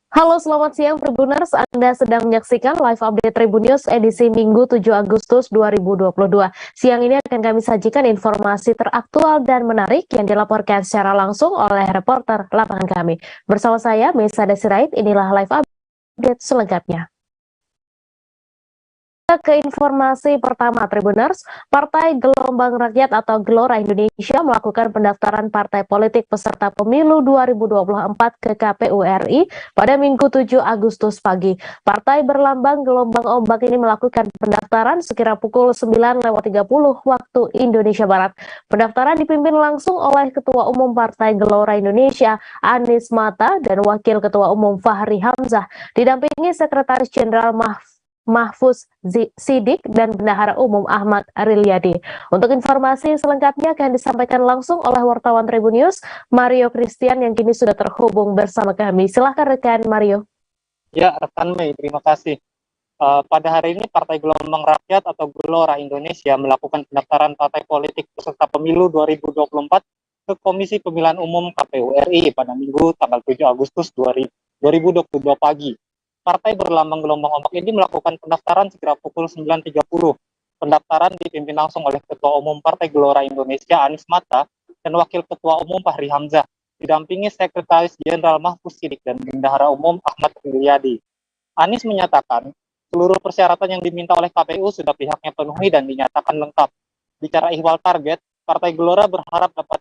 Halo, selamat siang Tribuners. Anda sedang menyaksikan live update Tribun News edisi Minggu 7 Agustus 2022. Siang ini akan kami sajikan informasi teraktual dan menarik yang dilaporkan secara langsung oleh reporter lapangan kami. Bersama saya, Mesa Desirait, inilah live update selengkapnya. Ke informasi pertama, Tribuners, Partai Gelombang Rakyat atau Gelora Indonesia melakukan pendaftaran partai politik peserta pemilu 2024 ke KPU RI pada Minggu 7 Agustus pagi. Partai berlambang gelombang ombak ini melakukan pendaftaran sekira pukul 9.30 waktu Indonesia Barat. Pendaftaran dipimpin langsung oleh Ketua Umum Partai Gelora Indonesia, Anies Mata, dan Wakil Ketua Umum Fahri Hamzah, didampingi Sekretaris Jenderal Mahfuz Sidik dan Bendahara Umum Ahmad Rilyadi. Untuk informasi selengkapnya akan disampaikan langsung oleh wartawan Tribun News, Mario Christian, yang kini sudah terhubung bersama kami. Silahkan rekan Mario. Ya, rekan Mei, terima kasih. Pada hari ini Partai Gelombang Rakyat atau Gelora Indonesia melakukan pendaftaran partai politik peserta pemilu 2024 ke Komisi Pemilihan Umum KPU RI pada Minggu tanggal 7 Agustus 2022 pagi. Partai berlambang gelombang ombak ini melakukan pendaftaran sekira pukul 9.30. Pendaftaran dipimpin langsung oleh Ketua Umum Partai Gelora Indonesia Anies Mata dan Wakil Ketua Umum Fahri Hamzah, didampingi Sekretaris Jenderal Mahfuz Sidik dan Bendahara Umum Ahmad Rilyadi. Anies menyatakan seluruh persyaratan yang diminta oleh KPU sudah pihaknya penuhi dan dinyatakan lengkap. Bicara ihwal target, Partai Gelora berharap dapat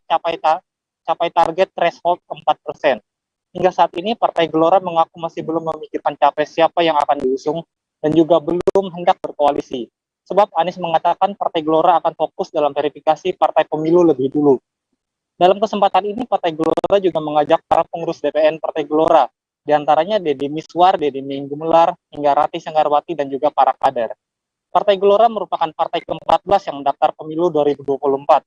capai target threshold 4%. Hingga saat ini Partai Gelora mengaku masih belum memikirkan capres siapa yang akan diusung dan juga belum hendak berkoalisi. Sebab Anies mengatakan Partai Gelora akan fokus dalam verifikasi partai pemilu lebih dulu. Dalam kesempatan ini Partai Gelora juga mengajak para pengurus DPN Partai Gelora, diantaranya Deddy Miswar, Deddy Minggumelar, hingga Rati Senggarwati dan juga para kader. Partai Gelora merupakan partai ke-14 yang mendaftar pemilu 2024.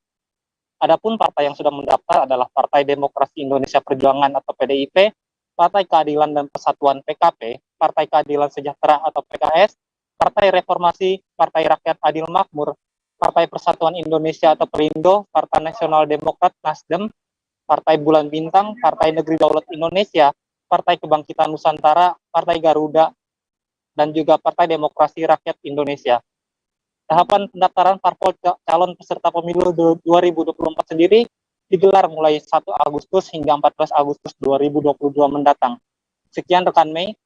Adapun partai yang sudah mendaftar adalah Partai Demokrasi Indonesia Perjuangan atau PDIP, Partai Keadilan dan Persatuan PKP, Partai Keadilan Sejahtera atau PKS, Partai Reformasi, Partai Rakyat Adil Makmur, Partai Persatuan Indonesia atau Perindo, Partai Nasional Demokrat Nasdem, Partai Bulan Bintang, Partai Negeri Daulat Indonesia, Partai Kebangkitan Nusantara, Partai Garuda, dan juga Partai Demokrasi Rakyat Indonesia. Tahapan pendaftaran parpol calon peserta pemilu 2024 sendiri digelar mulai 1 Agustus hingga 14 Agustus 2022 mendatang. Sekian rekan Mei.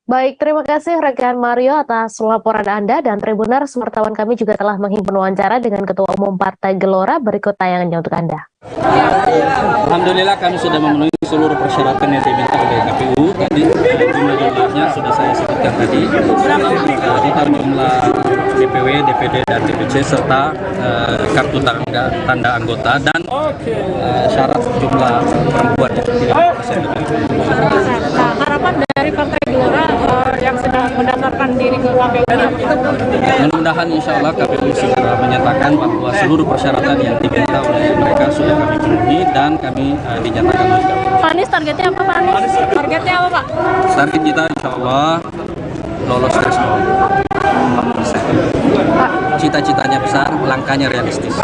Baik, terima kasih rekan Mario atas laporan Anda, dan Tribuners, wartawan kami juga telah menghimpun wawancara dengan Ketua Umum Partai Gelora. Berikut tayangannya untuk Anda. Alhamdulillah kami sudah memenuhi seluruh persyaratan yang diminta oleh KPU. Tadi jumlah-jumlahnya sudah saya sebutkan tadi. Total jumlah DPW, DPD, dan DPC serta kartu tanda anggota dan syarat jumlah perempuan 30%. Harapan dari Partai Gelora yang sedang mendaftarkan diri ke KPU. Mudah-mudahan insya Allah KPU segera menyatakan bahwa seluruh persyaratan yang diminta oleh mereka sudah kami penuhi dan kami dinyatakan lengkap. Pak Anies, targetnya apa Pak Anies? Targetnya apa Pak? Target kita insya Allah lolos threshold 4%. Cita-citanya besar, langkahnya realistis.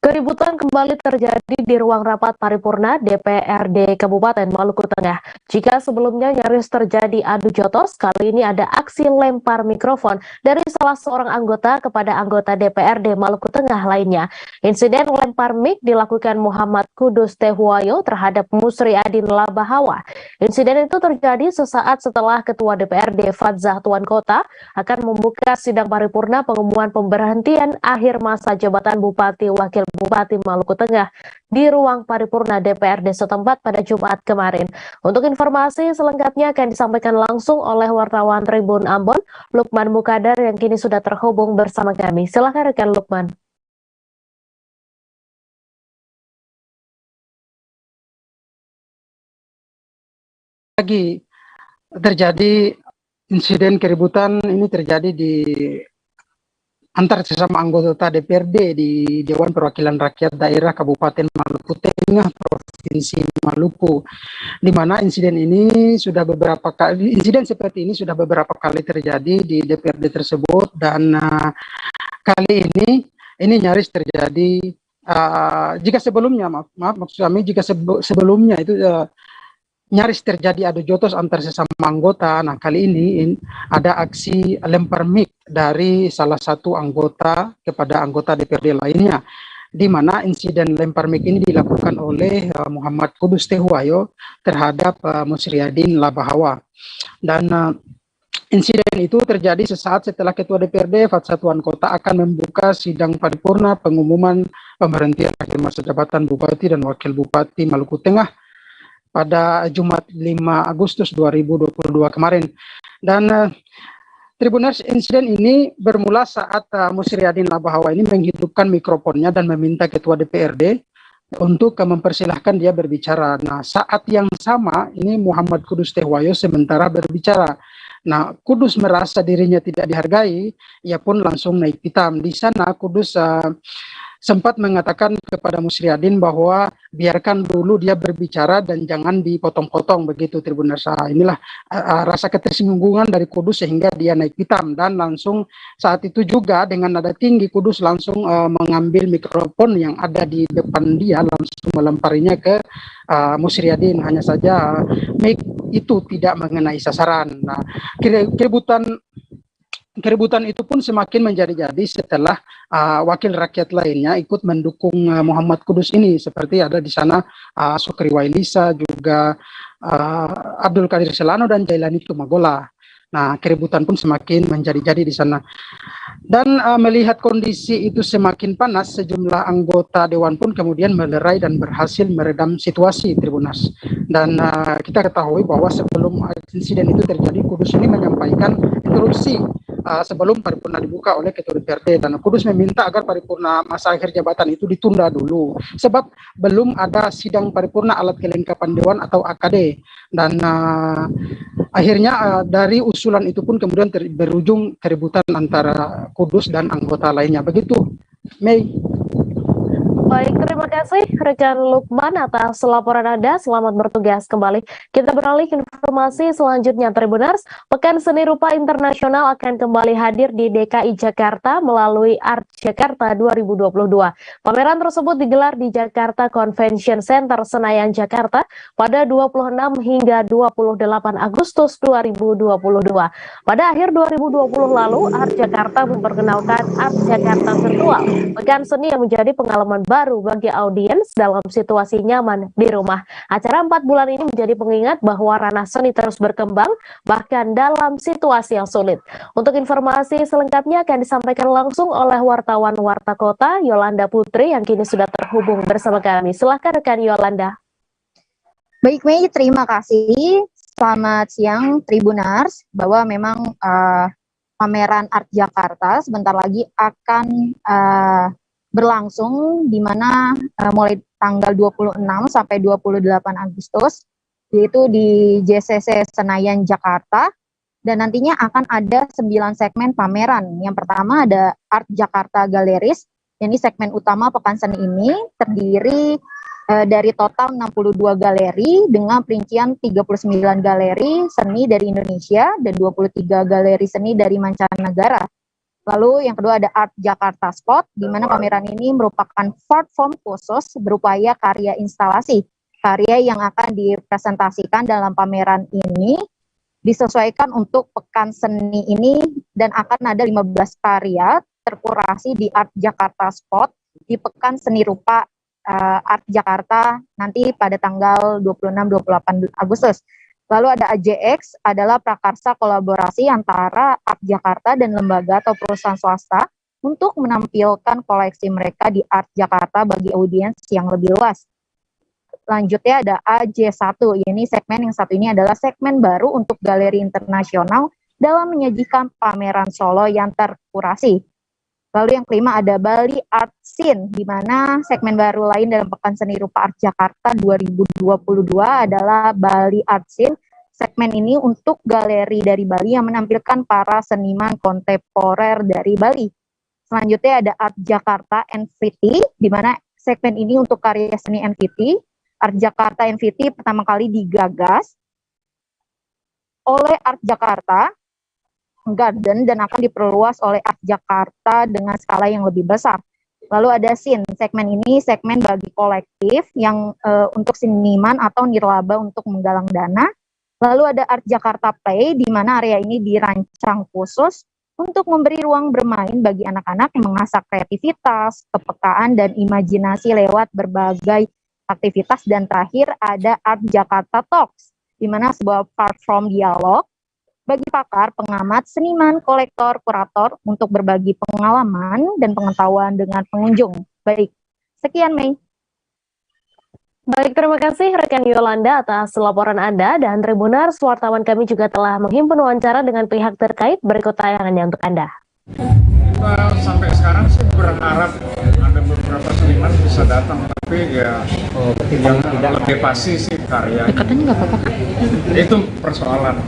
Keributan kembali terjadi di ruang rapat paripurna DPRD Kabupaten Maluku Tengah. Jika sebelumnya nyaris terjadi adu jotos, kali ini ada aksi lempar mikrofon dari salah seorang anggota kepada anggota DPRD Maluku Tengah lainnya. Insiden lempar mic dilakukan Muhammad Kudus Tehuayo terhadap Musri Adin Labahawa. Insiden itu terjadi sesaat setelah Ketua DPRD Fadzah Tuan Kota akan membuka sidang paripurna pengumuman pemberhentian akhir masa jabatan Bupati Wakil Bupati Maluku Tengah di ruang paripurna DPRD setempat pada Jumat kemarin. Untuk informasi selengkapnya akan disampaikan langsung oleh wartawan Tribun Ambon, Lukman Mukadar, yang kini sudah terhubung bersama kami. Silakan rekan Lukman. Lagi terjadi insiden keributan ini terjadi di antar sesama anggota DPRD di Dewan Perwakilan Rakyat Daerah Kabupaten Maluku Tengah, Provinsi Maluku, di mana insiden seperti ini sudah beberapa kali terjadi di DPRD tersebut, dan kali ini nyaris terjadi jika sebelumnya, maksud kami jika sebelumnya itu nyaris terjadi adu jotos antar sesama anggota. Nah, kali ini ada aksi lempar mic dari salah satu anggota kepada anggota DPRD lainnya, di mana insiden lempar mic ini dilakukan oleh Muhammad Kudus Tehuwayo terhadap Musriadin Labahawa. Dan insiden itu terjadi sesaat setelah Ketua DPRD Fatsatuan Kota akan membuka sidang paripurna pengumuman pemberhentian akhir masa jabatan Bupati dan Wakil Bupati Maluku Tengah pada Jumat 5 Agustus 2022 kemarin. Dan Tribuners, insiden ini bermula saat Musriadin Labahawa ini menghidupkan mikrofonnya dan meminta Ketua DPRD untuk mempersilahkan dia berbicara. Nah, saat yang sama ini Muhammad Kudus Tehuwayo sementara berbicara. Nah, Kudus merasa dirinya tidak dihargai, ia pun langsung naik pitam. Di sana Kudus sempat mengatakan kepada Musriadin bahwa biarkan dulu dia berbicara dan jangan dipotong-potong begitu, Tribuners. Inilah rasa ketersinggungan dari Kudus sehingga dia naik pitam, dan langsung saat itu juga dengan nada tinggi Kudus langsung mengambil mikrofon yang ada di depan dia, langsung melemparinya ke Musriadin. Hanya saja mic itu tidak mengenai sasaran. Nah, keributan itu pun semakin menjadi-jadi setelah wakil rakyat lainnya ikut mendukung Muhammad Kudus ini, seperti ada di sana Sukri Wailisa, juga Abdul Qadir Selano dan Jailani Tumagola. Nah, keributan pun semakin menjadi-jadi di sana. Dan melihat kondisi itu semakin panas, sejumlah anggota dewan pun kemudian melerai dan berhasil meredam situasi, Tribuners. Dan kita ketahui bahwa sebelum insiden itu terjadi, Kudus ini menyampaikan instruksi sebelum paripurna dibuka oleh Ketua DPRD, dan Kudus meminta agar paripurna masa akhir jabatan itu ditunda dulu sebab belum ada sidang paripurna alat kelengkapan dewan atau AKD. Dan akhirnya dari usulan itu pun kemudian berujung keributan antara Kudus dan anggota lainnya. Begitu, Mei. Baik, terima kasih rekan Lukman atas laporan Anda. Selamat bertugas kembali. Kita beralih ke informasi selanjutnya, Tribuners. Pekan Seni Rupa Internasional akan kembali hadir di DKI Jakarta melalui Art Jakarta 2022. Pameran tersebut digelar di Jakarta Convention Center Senayan, Jakarta pada 26 hingga 28 Agustus 2022. Pada akhir 2020 lalu, Art Jakarta memperkenalkan Art Jakarta Virtual, pekan seni yang menjadi pengalaman baru bagi audiens dalam situasi nyaman di rumah. Acara 4 bulan ini menjadi pengingat bahwa ranah seni terus berkembang, bahkan dalam situasi yang sulit. Untuk informasi selengkapnya akan disampaikan langsung oleh wartawan Warta Kota, Yolanda Putri, yang kini sudah terhubung bersama kami. Silakan rekan Yolanda. Baik, Mei, terima kasih. Selamat siang, Tribuners, bahwa memang pameran Art Jakarta sebentar lagi akan berlangsung, di mana mulai tanggal 26 sampai 28 Agustus, yaitu di JCC Senayan, Jakarta, dan nantinya akan ada 9 segmen pameran. Yang pertama ada Art Jakarta Galleries, ini segmen utama pekan seni ini terdiri dari total 62 galeri dengan perincian 39 galeri seni dari Indonesia dan 23 galeri seni dari mancanegara. Lalu yang kedua ada Art Jakarta Spot, di mana pameran ini merupakan platform khusus berupaya karya instalasi. Karya yang akan dipresentasikan dalam pameran ini disesuaikan untuk pekan seni ini, dan akan ada 15 karya terkurasi di Art Jakarta Spot di pekan seni rupa Art Jakarta nanti pada tanggal 26-28 Agustus. Lalu ada AJX, adalah prakarsa kolaborasi antara Art Jakarta dan lembaga atau perusahaan swasta untuk menampilkan koleksi mereka di Art Jakarta bagi audiens yang lebih luas. Selanjutnya ada AJ1, ini segmen yang satu ini adalah segmen baru untuk galeri internasional dalam menyajikan pameran solo yang terkurasi. Lalu yang kelima ada Bali Art Scene, di mana segmen baru lain dalam Pekan Seni Rupa Art Jakarta 2022 adalah Bali Art Scene. Segmen ini untuk galeri dari Bali yang menampilkan para seniman kontemporer dari Bali. Selanjutnya ada Art Jakarta NVT, di mana segmen ini untuk karya seni NVT. Art Jakarta NVT pertama kali digagas oleh Art Jakarta Garden dan akan diperluas oleh Art Jakarta dengan skala yang lebih besar. Lalu ada scene, segmen ini segmen bagi kolektif yang untuk seniman atau nirlaba untuk menggalang dana. Lalu ada Art Jakarta Play, di mana area ini dirancang khusus untuk memberi ruang bermain bagi anak-anak yang mengasah kreativitas, kepekaan, dan imajinasi lewat berbagai aktivitas. Dan terakhir ada Art Jakarta Talks, di mana sebuah platform dialog bagi pakar, pengamat, seniman, kolektor, kurator untuk berbagi pengalaman dan pengetahuan dengan pengunjung. Baik, sekian Mei. Baik, terima kasih rekan Yolanda atas laporan Anda, dan Tribuners, wartawan kami juga telah menghimpun wawancara dengan pihak terkait. Berikut tayangannya untuk Anda. Sampai sekarang sih berharap ada beberapa seniman bisa datang, tapi ya yang lebih pasti sih karya. Katanya nggak apa-apa kan? Itu persoalan.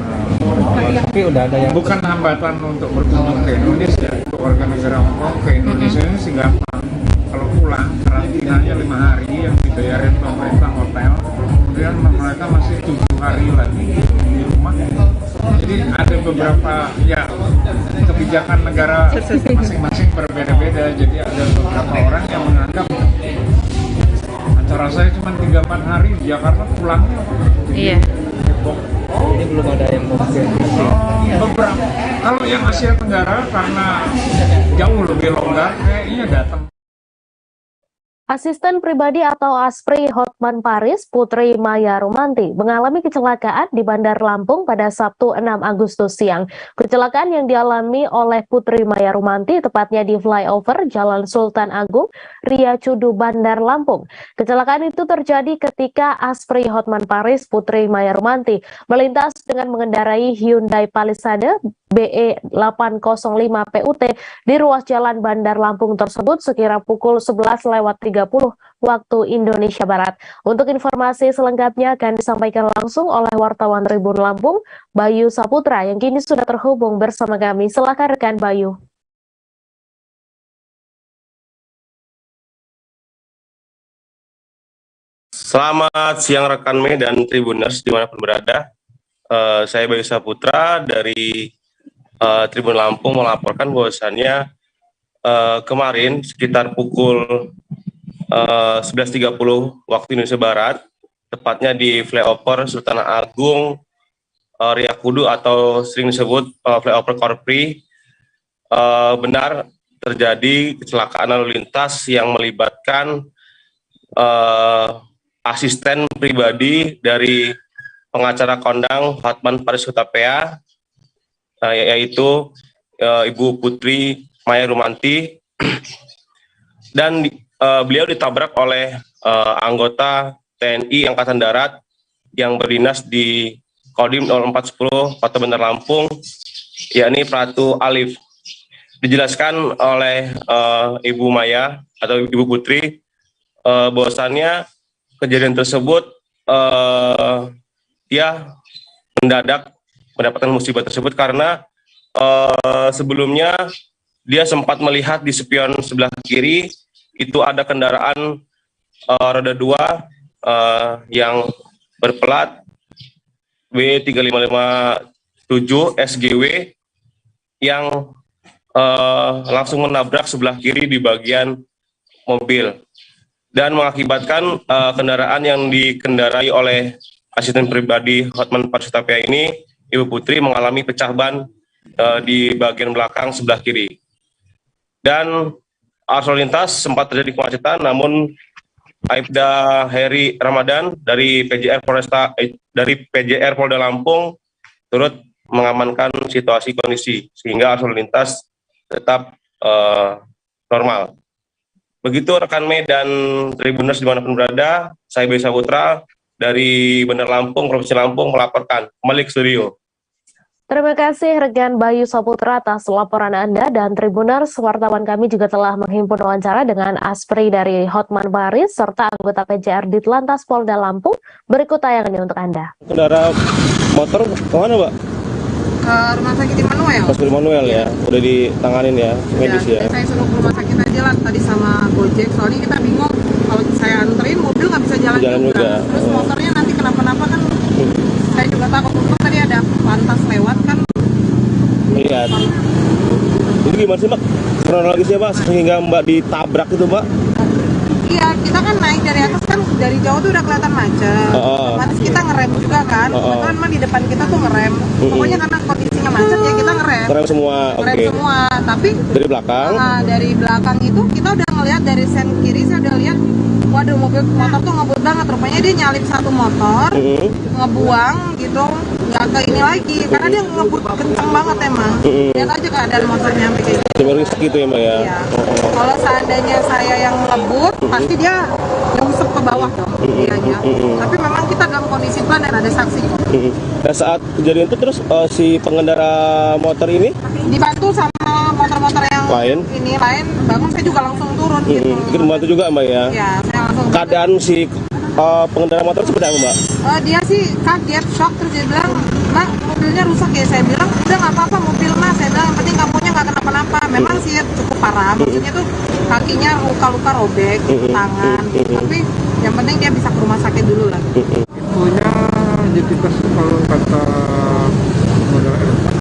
Tapi udah ada yang Bukan hambatan untuk berkunjung ke Indonesia. Untuk warga negara Hongkong ke Indonesia ini sih gampang. Kalau pulang karantinanya 5 hari yang dibayarin pemerintah hotel, kemudian mereka masih 7 hari lagi di rumah. Jadi ada beberapa ya kebijakan negara masing-masing berbeda-beda. Jadi ada beberapa orang yang menganggap acara saya cuma 3-4 hari di Jakarta pulangnya. Iya. ini belum ada yang mau Beberapa. Kalau yang Asia Tenggara karena jauh lebih longgar, kayaknya datang. Asisten pribadi atau ASPRI Hotman Paris, Putri Maya Rumanti, mengalami kecelakaan di Bandar Lampung pada Sabtu 6 Agustus siang. Kecelakaan yang dialami oleh Putri Maya Rumanti tepatnya di flyover Jalan Sultan Agung, Ria Cudu, Bandar Lampung. Kecelakaan itu terjadi ketika ASPRI Hotman Paris, Putri Maya Rumanti, melintas dengan mengendarai Hyundai Palisade BE 805 PUT di ruas jalan Bandar Lampung tersebut sekira pukul 11:30 waktu Indonesia Barat. Untuk informasi selengkapnya akan disampaikan langsung oleh wartawan Tribun Lampung, Bayu Saputra, yang kini sudah terhubung bersama kami. Silakan rekan Bayu. Selamat siang rekan Mei dan Tribuners dimanapun berada. Saya Bayu Saputra dari Tribun Lampung melaporkan bahwasannya kemarin sekitar pukul 11.30 waktu Indonesia Barat, tepatnya di flyover Sultan Agung Ria Kudu atau sering disebut flyover Korpri, benar terjadi kecelakaan lalu lintas yang melibatkan asisten pribadi dari pengacara kondang Hotman Paris Hutapea, yaitu Ibu Putri Maya Rumanti, dan beliau ditabrak oleh anggota TNI Angkatan Darat yang berdinas di Kodim 0410 Kota Bandar Lampung, yakni Pratu Alif. Dijelaskan oleh Ibu Maya atau Ibu Putri bahwasannya kejadian tersebut dia mendadak mendapatkan musibah tersebut karena sebelumnya dia sempat melihat di spion sebelah kiri itu ada kendaraan roda 2 yang berplat W3557 SGW yang langsung menabrak sebelah kiri di bagian mobil dan mengakibatkan kendaraan yang dikendarai oleh asisten pribadi Hotman Paris Hutapea ini, Ibu Putri, mengalami pecah ban di bagian belakang sebelah kiri. Dan arus lalu lintas sempat terjadi kemacetan, namun Aibda Heri Ramadan dari PJR Polda Lampung turut mengamankan situasi kondisi sehingga arus lalu lintas tetap normal. Begitu rekan Mei dan Tribuners dimanapun berada, saya Bayu Saputra dari Bandar Lampung, Provinsi Lampung melaporkan kembali ke studio. Terima kasih rekan Bayu Saputra atas laporan Anda, dan Tribuners, wartawan kami juga telah menghimpun wawancara dengan ASPRI dari Hotman Paris serta anggota PJR Ditlantas Polda Lampung. Berikut tayangannya untuk Anda. Kendaraan motor kemana, Mbak? Ke rumah sakit Immanuel. Hospital Immanuel ya, udah ditanganin ya, medis ya. Saya suruh ke rumah sakit aja lah tadi sama Gojek, soalnya kita bingung kalau saya anterin mobil nggak bisa jalan juga. Terus motornya nanti kenapa-napa kan, saya juga takut. Untuk tadi ada pantas lewat kan. Lihat. Ini gimana sih, Mbak? kronologisnya Mbak sehingga Mbak ditabrak itu Mbak? Iya, kita kan naik dari atas kan dari jauh tuh udah kelihatan macet. Otomatis kita ngerem juga kan. Kebetulan mah di depan kita tuh ngerem. Pokoknya karena kondisinya macet ya kita ngerem. Ngerem semua, Ngerem semua. Tapi dari belakang? Dari belakang itu kita udah ngelihat dari sen kiri saya udah lihat. Waduh, motor tuh ngebut banget. Rupanya dia nyalip satu motor, ngebuang gitu, nggak ke ini lagi. Karena dia ngebut kenceng banget emang. Lihat aja keadaan motornya sampai kayak gitu. Risik gitu ya Mbak ya? Iya. Kalau seandainya saya yang ngebut, pasti dia nyungsep ke bawah dong. Dianya. Tapi memang kita dalam kondisi pelan dan ada saksi. Nah saat kejadian itu terus si pengendara motor ini? Dibantu sama motor-motor yang lain, bangun saya juga langsung turun gitu. Mungkin membantu juga Mbak ya? Iya, saya langsung. Keadaan si pengendara motor seperti apa Mbak? Dia sih kaget, shock, terus dia bilang, Mbak mobilnya rusak ya. Saya bilang, udah nggak apa-apa mobil Mas. Saya bilang yang penting kamunya nggak kenapa-napa. Memang sih cukup parah, maksudnya tuh kakinya luka-luka robek, tangan. Tapi yang penting dia bisa ke rumah sakit dulu lah. Infonya identitas kalau kata saudara Elsa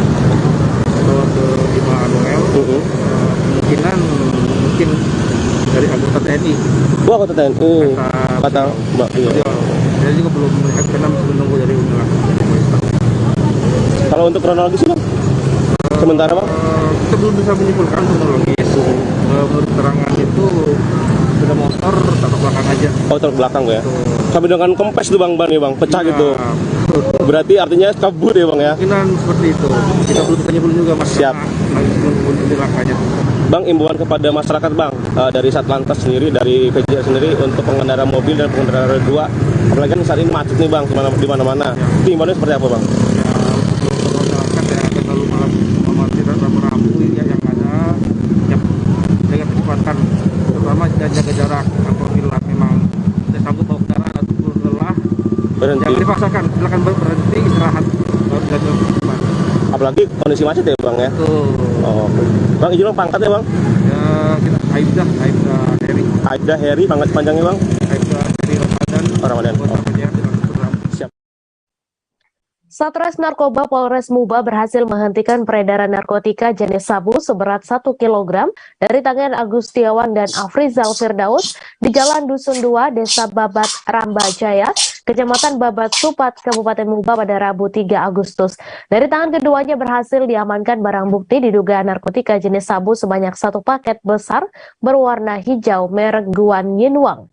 bawa ke Immanuel, kemungkinan mungkin dari anggota TNI. Wah, anggota TNI. Kata Mbak. Iya. Saya juga belum melihat karena masih menunggu dari undangan. Kalau untuk kronologis Bang? Sementara Bang? Kita belum bisa menyimpulkan kronologis. Menurut keterangan itu sudah motor taruh belakang aja. Oh, taruh belakang ya? Sampai dengan kempes tuh Bang, ban ya Bang, pecah gitu. Berarti artinya kabur ya Bang ya? Kemungkinan seperti itu. Kita belum tanya juga Mas. Siap. Bang, imbauan kepada masyarakat Bang, dari Satlantas sendiri, dari PJ sendiri untuk pengendara mobil dan pengendara roda 2, apalagi kan saat ini macet nih Bang, di mana-mana. Imbauannya seperti apa Bang? Masyarakat yang akan lalu malam mematikan rambu-rambu yang ada, dengan kecepatan, terutama jaga jarak. Apabila memang tidak sanggup bawa kendaraan ataupun lelah, jangan dipaksakan, silakan berhenti istirahat. Apalagi kondisi macet ya Bang ya? Oh. Bang, izin Bang pangkat ya Bang? Ya, kita Aibda Heri. Aibda Heri, pangkat panjangnya Bang? Aibda Heri Ramadan. Siap. Satres Narkoba Polres Muba berhasil menghentikan peredaran narkotika jenis sabu seberat 1 kg dari tangan Agustiawan dan Afrizal Firdaus di Jalan Dusun 2, Desa Babat, Rambajaya, Kecamatan Babat Supat, Kabupaten Muba pada Rabu 3 Agustus. Dari tangan keduanya berhasil diamankan barang bukti diduga narkotika jenis sabu sebanyak 1 paket besar berwarna hijau merek Guan Yinwang.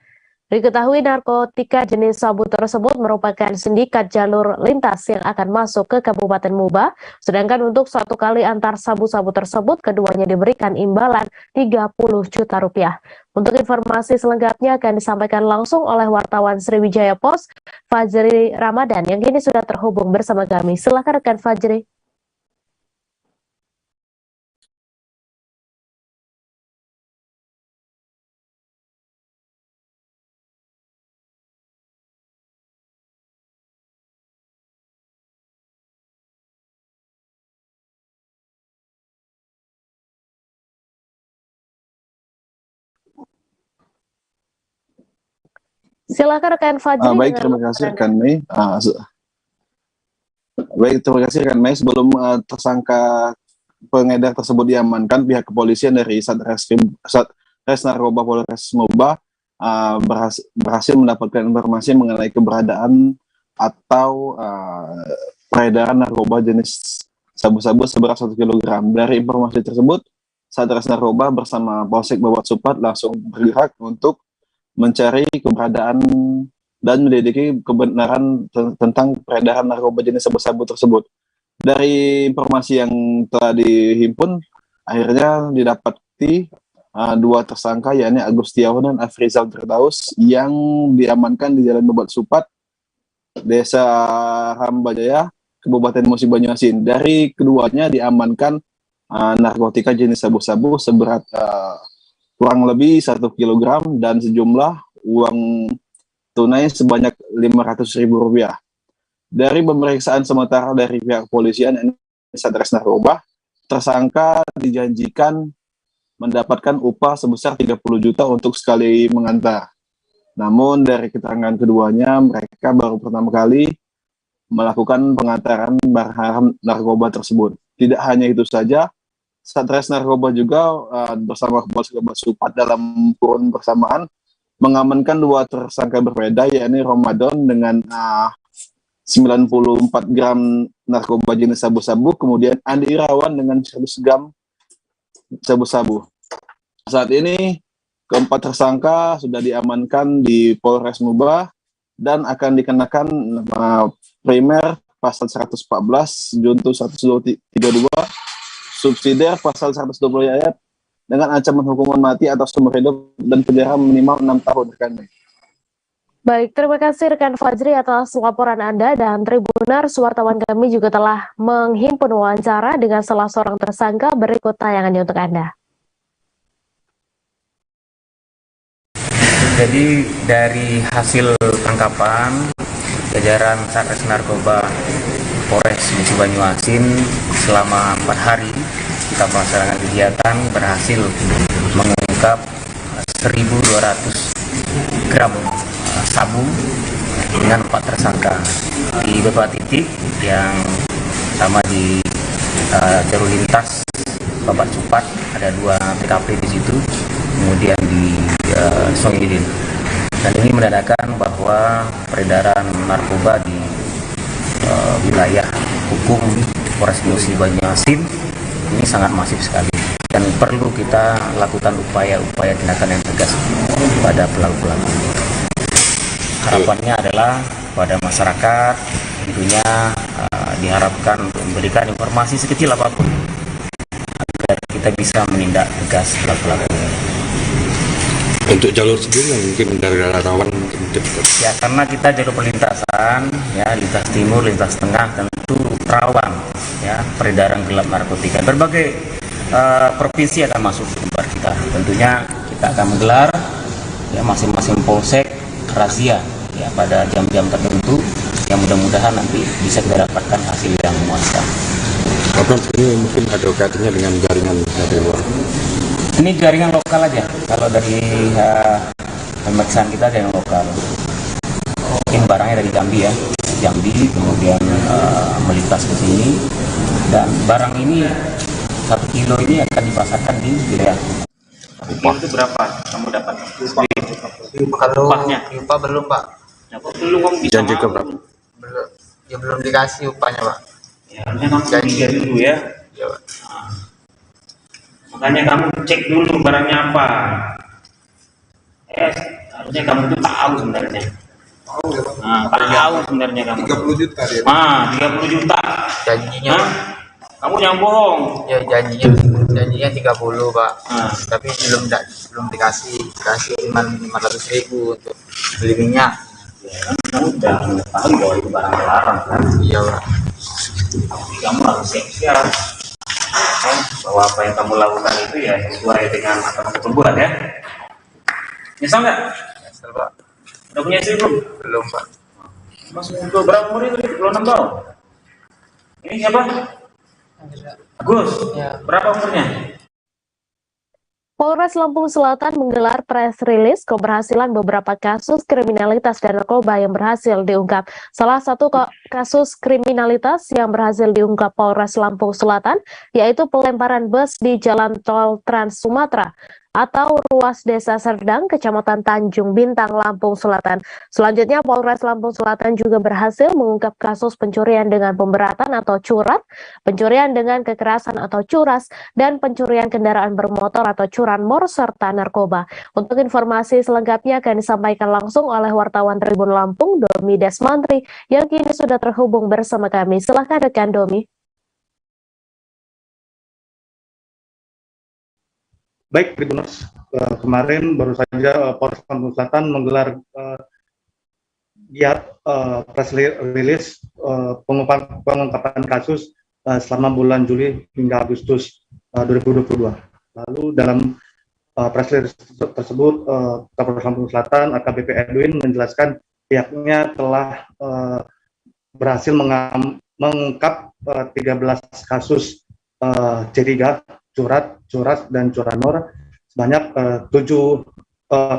Diketahui narkotika jenis sabu tersebut merupakan sindikat jalur lintas yang akan masuk ke Kabupaten Muba, sedangkan untuk 1 kali antar sabu-sabu tersebut keduanya diberikan imbalan 30 juta rupiah. Untuk informasi selengkapnya akan disampaikan langsung oleh wartawan Sriwijaya Post, Fajri Ramadan, yang kini sudah terhubung bersama kami. Silakan rekan Fajri. Silakan rekan Fajri. Baik, terima kasih rekan Mei. Baik, terima kasih rekan Mei. Sebelum tersangka pengedar tersebut diamankan, pihak kepolisian dari Satres Narkoba Polres Muba berhasil mendapatkan informasi mengenai keberadaan atau peredaran narkoba jenis sabu-sabu seberat 1 kg. Dari informasi tersebut, Satres Narkoba bersama Polsek Babat Supat langsung bergerak untuk mencari keberadaan dan menyelidiki kebenaran tentang peredaran narkoba jenis sabu-sabu tersebut. Dari informasi yang telah dihimpun, akhirnya didapati 2 tersangka, yakni Agustiawan dan Afrizal Firdaus, yang diamankan di Jalan Babat Supat, Desa Rambajaya, Kabupaten Musi Banyuasin. Dari keduanya diamankan narkotika jenis sabu-sabu seberat kurang lebih 1 kg dan sejumlah uang tunai sebanyak Rp500.000. Dari pemeriksaan sementara dari pihak kepolisian Satres Narkoba, tersangka dijanjikan mendapatkan upah sebesar 30 juta untuk sekali mengantar. Namun dari keterangan keduanya, mereka baru pertama kali melakukan pengantaran barang haram narkoba tersebut. Tidak hanya itu saja, Satres Narkoba juga bersama Polres Supat dalam kurun bersamaan mengamankan 2 tersangka berbeda, yakni Ramadan dengan 94 gram narkoba jenis sabu-sabu, kemudian Andi Irawan dengan 100 gram sabu-sabu. Saat ini keempat tersangka sudah diamankan di Polres Mubah dan akan dikenakan primer pasal 114, junto 132, subsidiar pasal 120 ayat dengan ancaman hukuman mati atau seumur hidup dan penjara minimal 6 tahun. Baik, terima kasih rekan Fajri atas laporan Anda, dan Tribuners, wartawan kami juga telah menghimpun wawancara dengan salah seorang tersangka. Berikut tayangannya untuk Anda. Jadi dari hasil tangkapan, jajaran Satres Narkoba Polres Musi Banyuasin selama 4 hari kita melaksanakan kegiatan berhasil mengungkap 1.200 gram sabu dengan 4 tersangka di beberapa titik, yang pertama di jalur lintas Babat Supat ada 2 TKP di situ, kemudian di Songidin. Dan ini menandakan bahwa peredaran narkoba di wilayah hukum Polres Musi Banyuasin ini sangat masif sekali, dan perlu kita lakukan upaya-upaya tindakan yang tegas pada pelaku-pelaku. Harapannya adalah pada masyarakat tentunya diharapkan untuk memberikan informasi sekecil apapun agar kita bisa menindak tegas pelaku-pelaku. Untuk jalur sendiri mungkin dari rawan mungkin cepat. Ya, karena kita jalur perlintasan, ya, lintas timur, lintas tengah, tentu rawan ya peredaran gelap narkotika. Berbagai provinsi akan masuk ke tempat kita. Tentunya kita akan menggelar ya masing-masing polsek razia ya pada jam-jam tertentu yang mudah-mudahan nanti bisa kita dapatkan hasil yang memuaskan. Apa ini mungkin ada kaitannya dengan jaringan dari luar? Ini jaringan lokal aja. Kalau dari pemeriksaan kita ada yang lokal. Mungkin barangnya dari Jambi ya, Jambi kemudian melintas ke sini, dan barang ini 1 kilo ini akan dipasarkan di wilayah. Upah itu berapa kamu dapat? Kalau upah belum Pak. Ya, belum kamu bisa janji ke berapa? Belum. Ya belum dikasih upahnya Pak. Ya, harusnya kamu janji dulu ya. Ya Pak. Makanya kamu cek dulu barangnya apa. Harusnya kamu tuh tahu sebenarnya. Tahu sebenarnya kamu. 30 juta dia. 30 juta. Janjinya. Kamu yang bohong. Ya janjinya 30 Pak. Tapi belum dikasih cuma 500.000 untuk beli minyak. Ya, kan kamu udah tahu bahwa itu barang terlarang kan? Iya Pak. Tapi kamu harus siap-siap. Bahwa apa yang kamu lakukan itu ya sesuai dengan apa yang kamu perbuat ya. Nyesal nggak? Nyesal Pak. Udah punya istri belum? Belum Pak. Masih umur berapa umur itu? 26 tahun. Ini siapa? Agus. Ya. Berapa umurnya? Polres Lampung Selatan menggelar press release keberhasilan beberapa kasus kriminalitas dan narkoba yang berhasil diungkap. Salah satu kasus kriminalitas yang berhasil diungkap Polres Lampung Selatan yaitu pelemparan bus di Jalan Tol Trans Sumatera atau ruas Desa Serdang, Kecamatan Tanjung Bintang, Lampung Selatan. Selanjutnya, Polres Lampung Selatan juga berhasil mengungkap kasus pencurian dengan pemberatan atau curat, pencurian dengan kekerasan atau curas, dan pencurian kendaraan bermotor atau curanmor, serta narkoba. Untuk informasi selengkapnya akan disampaikan langsung oleh wartawan Tribun Lampung, Domi Desmantri, yang kini sudah terhubung bersama kami. Silakan rekan Domi. Baik, Tribuners, kemarin baru saja Polres Lampung Selatan menggelar giat press release pengungkapan kasus selama bulan Juli hingga Agustus 2022. Lalu dalam press release tersebut, Kapolres Lampung Selatan AKBP Edwin menjelaskan pihaknya telah berhasil mengungkap 13 kasus C3, curat, curas, dan curanmor, sebanyak 7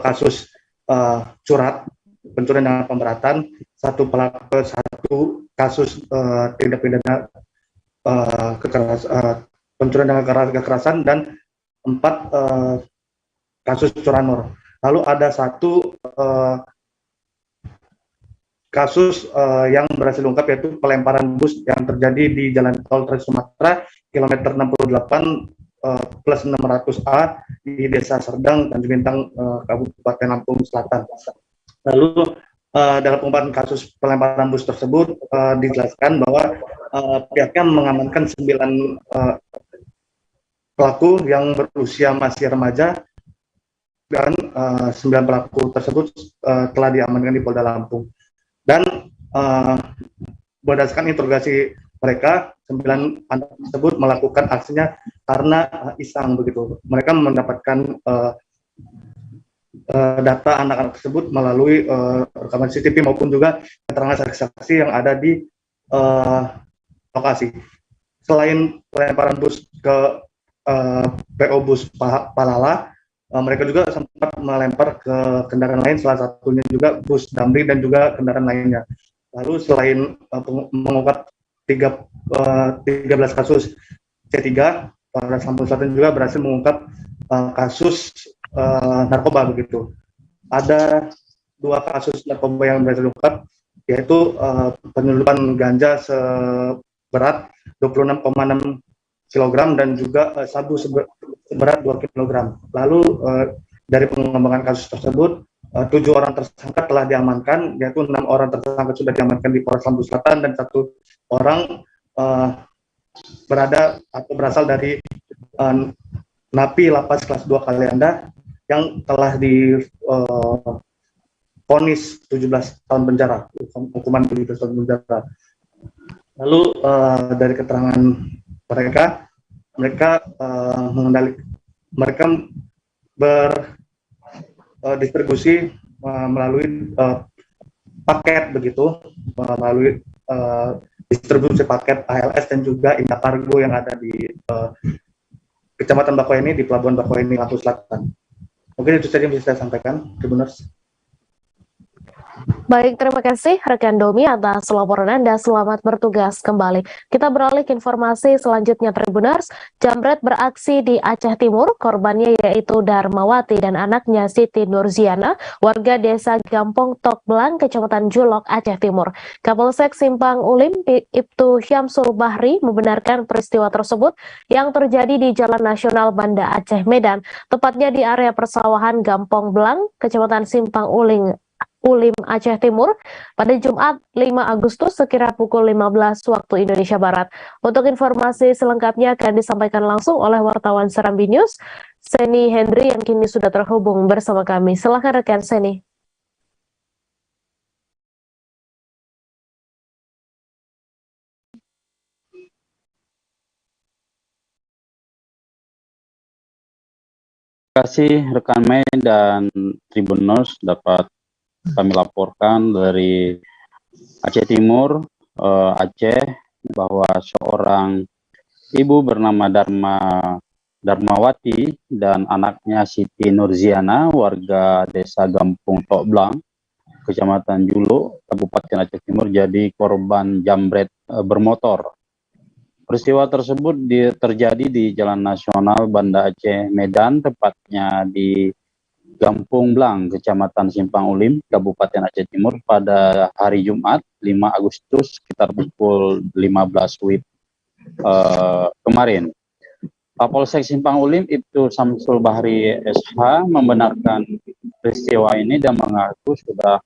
kasus curat, pencurian dengan pemberatan, 1 kasus tindak pidana pencurian dengan kekerasan, dan 4 kasus curanmor. Lalu ada 1 kasus yang berhasil diungkap, yaitu pelemparan bus yang terjadi di Jalan Tol Trans Sumatera kilometer 68 plus 600A di Desa Serdang, Tanjung Bintang, Kabupaten Lampung Selatan. Lalu dalam pengungkapan kasus pelemparan bus tersebut dijelaskan bahwa pihaknya mengamankan 9 pelaku yang berusia masih remaja, dan 9 pelaku tersebut telah diamankan di Polda Lampung. Dan berdasarkan interogasi mereka, 9 anak tersebut melakukan aksinya karena iseng begitu. Mereka mendapatkan data anak-anak tersebut melalui rekaman CCTV maupun juga keterangan saksi-saksi yang ada di lokasi. Selain pelemparan bus ke PO Bus Palala, mereka juga sempat melempar ke kendaraan lain, salah satunya juga bus Damri dan juga kendaraan lainnya. Lalu selain mengungkap 13 kasus C3, Polres Lampung Selatan juga berhasil mengungkap kasus narkoba begitu. Ada 2 kasus narkoba yang berhasil diungkap, yaitu penyelundupan ganja seberat 26,6 kg dan juga sabu seberat 2 kg. Lalu dari pengembangan kasus tersebut, 7 orang tersangka telah diamankan, yaitu 6 orang tersangka sudah diamankan di Polres Lampung Selatan dan 1 orang berasal dari napi lapas kelas 2 Kalianda yang telah divonis 17 tahun penjara, hukuman 17 tahun penjara. Lalu dari keterangan mereka berdistribusi melalui paket begitu, melalui distribusi paket ALS dan juga Indakargo yang ada di Kecamatan Bakoeni, di Pelabuhan Bakoeni, Lampung Selatan. Mungkin itu saja yang bisa saya sampaikan, Tribuners. Baik, terima kasih rekan Domi atas laporan Anda. Selamat bertugas kembali. Kita beralih ke informasi selanjutnya, Tribuners. Jambret beraksi di Aceh Timur. Korbannya yaitu Darmawati dan anaknya Siti Nurziana, warga desa Gampong Tok Belang, Kecamatan Julok, Aceh Timur. Kapolsek Simpang Ulim, Ibtu Syamsul Bahri, membenarkan peristiwa tersebut yang terjadi di Jalan Nasional Banda Aceh Medan, tepatnya di area persawahan Gampong Belang, Kecamatan Simpang Ulim, Aceh Timur, pada Jumat 5 Agustus sekira pukul 15 waktu Indonesia Barat. Untuk informasi selengkapnya akan disampaikan langsung oleh wartawan Serambi News, Seni Hendri, yang kini sudah terhubung bersama kami. Silakan rekan Seni. Terima kasih rekan Mei dan Tribuners, dapat kami laporkan dari Aceh Timur, Aceh, bahwa seorang ibu bernama Darmawati dan anaknya Siti Nurziana, warga desa Gampong Tok Belang, Kecamatan Julo, Kabupaten Aceh Timur, jadi korban jambret bermotor. Peristiwa tersebut terjadi di Jalan Nasional Banda Aceh Medan, tepatnya di Gampong Belang, Kecamatan Simpang Ulim, Kabupaten Aceh Timur, pada hari Jumat 5 Agustus sekitar pukul 15 WIB kemarin. Kapolsek Simpang Ulim Ibtu Syamsul Bahri SH membenarkan peristiwa ini dan mengaku sudah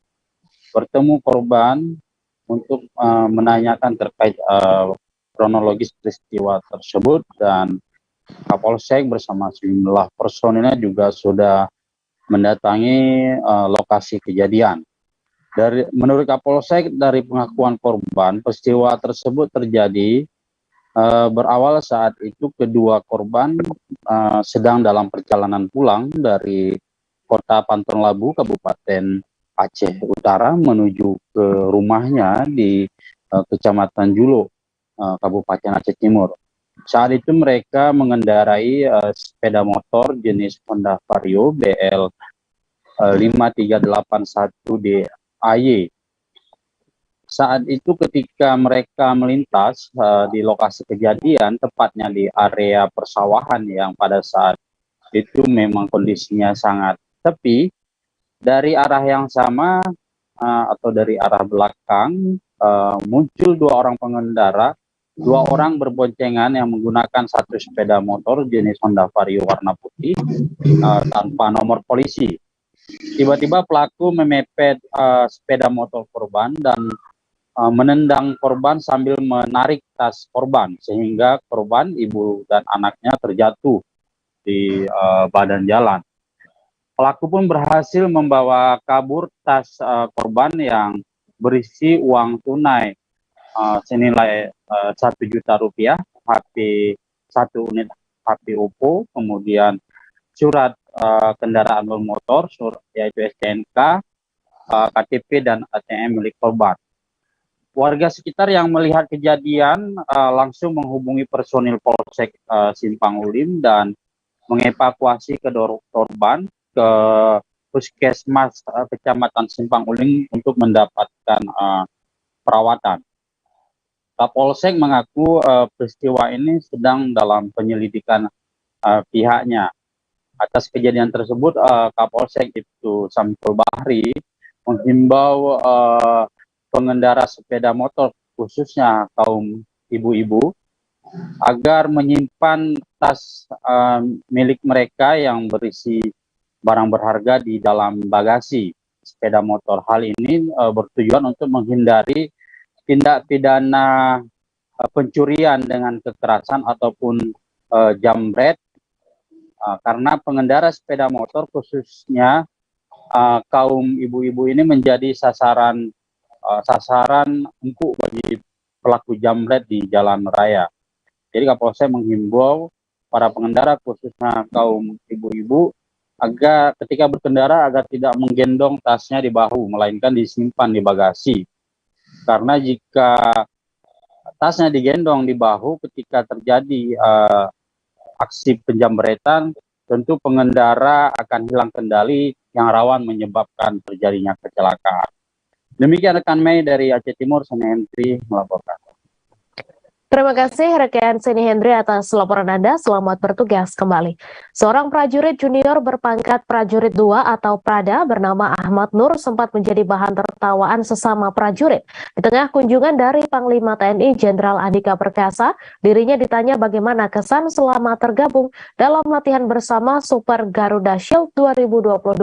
bertemu korban untuk menanyakan terkait kronologis peristiwa tersebut, dan Kapolsek bersama sejumlah personilnya juga sudah mendatangi lokasi kejadian. Menurut Kapolsek, dari pengakuan korban, peristiwa tersebut terjadi berawal saat itu kedua korban sedang dalam perjalanan pulang dari kota Pantong Labu, Kabupaten Aceh Utara, menuju ke rumahnya di Kecamatan Julo, Kabupaten Aceh Timur. Saat itu mereka mengendarai sepeda motor jenis Honda Vario BL 5381 DAY. Saat itu ketika mereka melintas di lokasi kejadian, tepatnya di area persawahan yang pada saat itu memang kondisinya sangat sepi, dari arah yang sama atau dari arah belakang muncul dua orang pengendara, dua orang berboncengan yang menggunakan satu sepeda motor jenis Honda Vario warna putih tanpa nomor polisi. Tiba-tiba pelaku memepet sepeda motor korban dan menendang korban sambil menarik tas korban, sehingga korban, ibu dan anaknya terjatuh di badan jalan. Pelaku pun berhasil membawa kabur tas korban yang berisi uang tunai senilai 1 juta rupiah, HP 1 unit HP Oppo, kemudian surat kendaraan bermotor, yaitu STNK, KTP dan ATM milik korban. Warga sekitar yang melihat kejadian langsung menghubungi personil Polsek Simpang Ulim dan mengevakuasi kedua korban ke Puskesmas Kecamatan Simpang Ulim untuk mendapatkan perawatan. Kapolsek mengaku peristiwa ini sedang dalam penyelidikan pihaknya. Atas kejadian tersebut, Kapolsek Ibtu Samsul Bahri menghimbau pengendara sepeda motor, khususnya kaum ibu-ibu, agar menyimpan tas milik mereka yang berisi barang berharga di dalam bagasi sepeda motor. Hal ini bertujuan untuk menghindari tindak pidana pencurian dengan kekerasan ataupun jambret, karena pengendara sepeda motor, khususnya kaum ibu-ibu ini menjadi sasaran empuk bagi pelaku jambret di jalan raya. Jadi Kapolsek menghimbau para pengendara, khususnya kaum ibu-ibu, agar ketika berkendara agar tidak menggendong tasnya di bahu, melainkan disimpan di bagasi. Karena jika tasnya digendong di bahu ketika terjadi aksi penjambretan, tentu pengendara akan hilang kendali yang rawan menyebabkan terjadinya kecelakaan. Demikian rekan Mei dari Aceh Timur, Seni Hendri melaporkan. Terima kasih rekan Seni Hendri atas laporan Anda. Selamat bertugas kembali. Seorang prajurit junior berpangkat prajurit 2 atau Prada bernama Ahmad Nur sempat menjadi bahan tertawaan sesama prajurit. Di tengah kunjungan dari Panglima TNI Jenderal Andika Perkasa, dirinya ditanya bagaimana kesan selama tergabung dalam latihan bersama Super Garuda Shield 2022.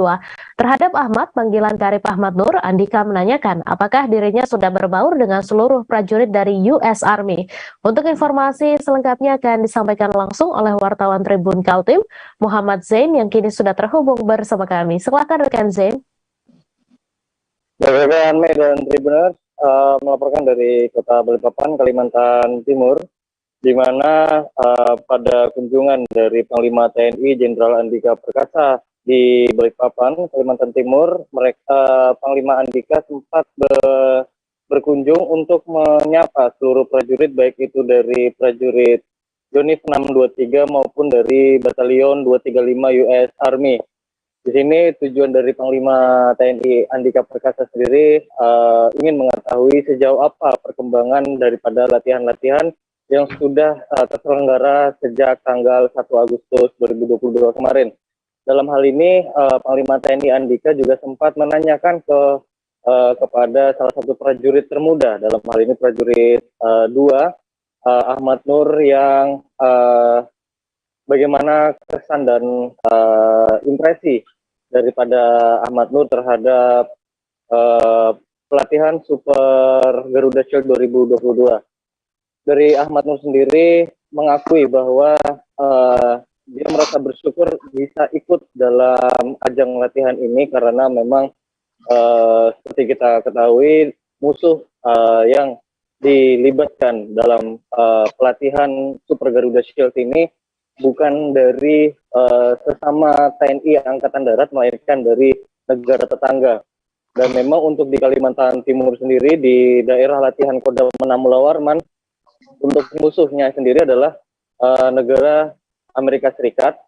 Terhadap Ahmad, panggilan karib Ahmad Nur, Andika menanyakan apakah dirinya sudah berbaur dengan seluruh prajurit dari US Army. Untuk informasi selengkapnya akan disampaikan langsung oleh wartawan Tribun Kaltim, Muhammad Zain, yang kini sudah terhubung bersama kami. Silakan rekan Zain. Rekan Mei dan Tribuners melaporkan dari Kota Balikpapan, Kalimantan Timur, di mana pada kunjungan dari Panglima TNI Jenderal Andika Perkasa di Balikpapan, Kalimantan Timur, Panglima Andika sempat berkunjung untuk menyapa seluruh prajurit, baik itu dari prajurit Yonif 623 maupun dari Batalion 235 US Army. Di sini tujuan dari Panglima TNI Andika Perkasa sendiri ingin mengetahui sejauh apa perkembangan daripada latihan-latihan yang sudah terselenggara sejak tanggal 1 Agustus 2022 kemarin. Dalam hal ini, Panglima TNI Andika juga sempat menanyakan kepada salah satu prajurit termuda, dalam hal ini prajurit 2, Ahmad Nur, yang bagaimana kesan dan impresi daripada Ahmad Nur terhadap pelatihan Super Garuda Shield 2022. Dari Ahmad Nur sendiri mengakui bahwa dia merasa bersyukur bisa ikut dalam ajang latihan ini karena memang seperti kita ketahui, musuh yang dilibatkan dalam pelatihan Super Garuda Shield ini bukan dari sesama TNI Angkatan Darat, melainkan dari negara tetangga. Dan memang untuk di Kalimantan Timur sendiri, di daerah latihan Kodam Menamula Warman, untuk musuhnya sendiri adalah negara Amerika Serikat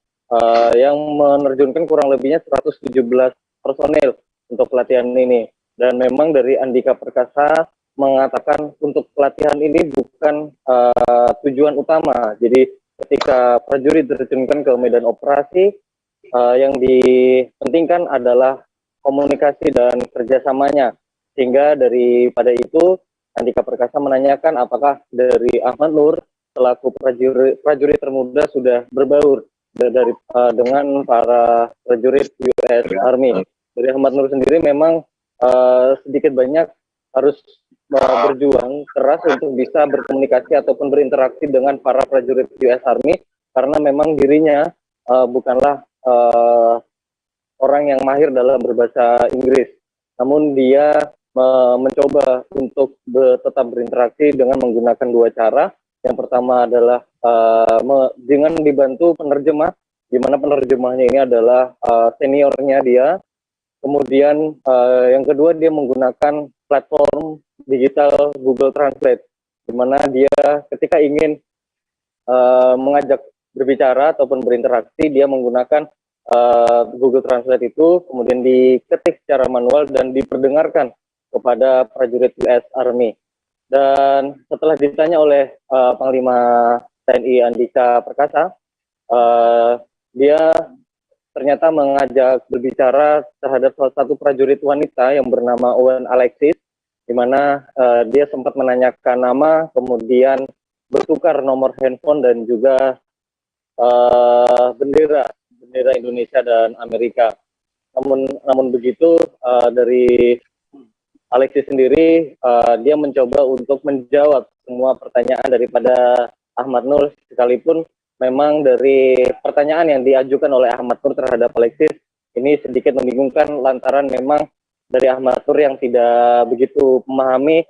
yang menerjunkan kurang lebihnya 117 personil untuk pelatihan ini. Dan memang dari Andika Perkasa mengatakan untuk pelatihan ini bukan tujuan utama. Jadi ketika prajurit diterjunkan ke medan operasi, yang dipentingkan adalah komunikasi dan kerjasamanya. Sehingga daripada itu, Andika Perkasa menanyakan apakah dari Ahmad Nur selaku prajurit termuda sudah berbaur dengan para prajurit US Army. Dari Ahmad Nur sendiri memang sedikit banyak harus berjuang keras untuk bisa berkomunikasi ataupun berinteraksi dengan para prajurit US Army, karena memang dirinya bukanlah orang yang mahir dalam berbahasa Inggris. Namun dia mencoba untuk tetap berinteraksi dengan menggunakan dua cara. Yang pertama adalah dengan dibantu penerjemah, di mana penerjemahnya ini adalah seniornya dia. Kemudian yang kedua, dia menggunakan platform digital Google Translate, di mana dia ketika ingin mengajak berbicara ataupun berinteraksi, dia menggunakan Google Translate itu, kemudian diketik secara manual dan diperdengarkan kepada prajurit US Army. Dan setelah ditanya oleh Panglima TNI Andika Perkasa, dia ternyata mengajak berbicara terhadap salah satu prajurit wanita yang bernama Owen Alexis, di mana dia sempat menanyakan nama, kemudian bertukar nomor handphone dan juga bendera Indonesia dan Amerika. Namun begitu, dari Alexis sendiri, dia mencoba untuk menjawab semua pertanyaan daripada Ahmad Nur, sekalipun memang dari pertanyaan yang diajukan oleh Ahmad Nur terhadap Alexis ini sedikit membingungkan, lantaran memang dari Ahmad Nur yang tidak begitu memahami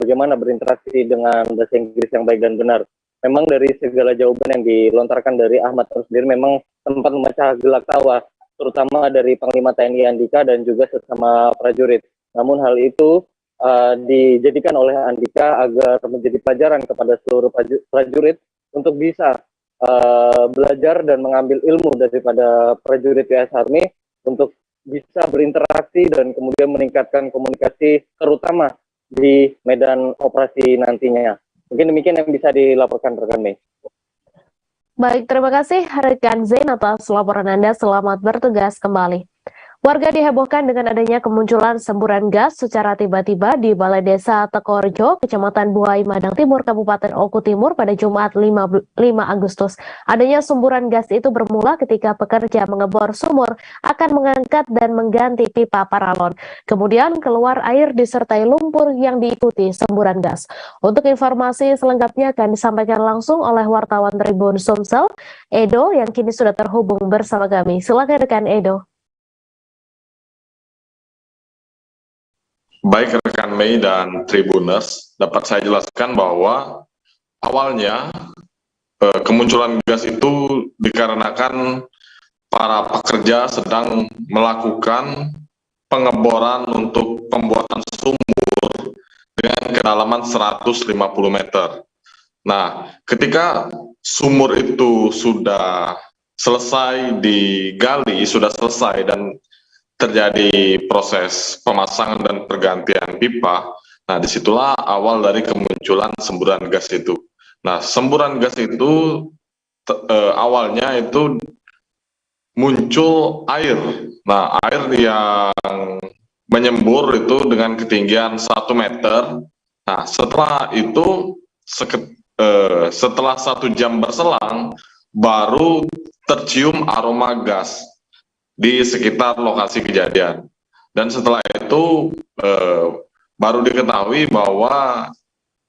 bagaimana berinteraksi dengan bahasa Inggris yang baik dan benar. Memang dari segala jawaban yang dilontarkan dari Ahmad Nur sendiri memang sempat memecah gelak tawa, terutama dari Panglima TNI Andika dan juga sesama prajurit. Namun hal itu dijadikan oleh Andika agar menjadi pelajaran kepada seluruh prajurit untuk bisa belajar dan mengambil ilmu daripada prajurit US Army untuk bisa berinteraksi dan kemudian meningkatkan komunikasi, terutama di medan operasi nantinya. Mungkin demikian yang bisa dilaporkan rekan Mei. Baik, terima kasih rekan Zain atas laporan Anda. Selamat bertugas kembali. Warga dihebohkan dengan adanya kemunculan semburan gas secara tiba-tiba di Balai Desa Tekorejo, Kecamatan Buai Madang Timur, Kabupaten Oku Timur pada Jumat 5 Agustus. Adanya semburan gas itu bermula ketika pekerja mengebor sumur akan mengangkat dan mengganti pipa paralon. Kemudian keluar air disertai lumpur yang diikuti semburan gas. Untuk informasi selengkapnya akan disampaikan langsung oleh wartawan Tribun Sumsel, Edo, yang kini sudah terhubung bersama kami. Silakan rekan Edo. Baik rekan Mei dan Tribuners, dapat saya jelaskan bahwa awalnya kemunculan gas itu dikarenakan para pekerja sedang melakukan pengeboran untuk pembuatan sumur dengan kedalaman 150 meter. Nah, ketika sumur itu sudah selesai digali, sudah selesai dan terjadi proses pemasangan dan pergantian pipa. Nah, disitulah awal dari kemunculan semburan gas itu. Nah, semburan gas itu awalnya itu muncul air. Nah, air yang menyembur itu dengan ketinggian 1 meter. Nah, setelah itu setelah 1 jam berselang baru tercium aroma gas di sekitar lokasi kejadian. Dan setelah itu baru diketahui bahwa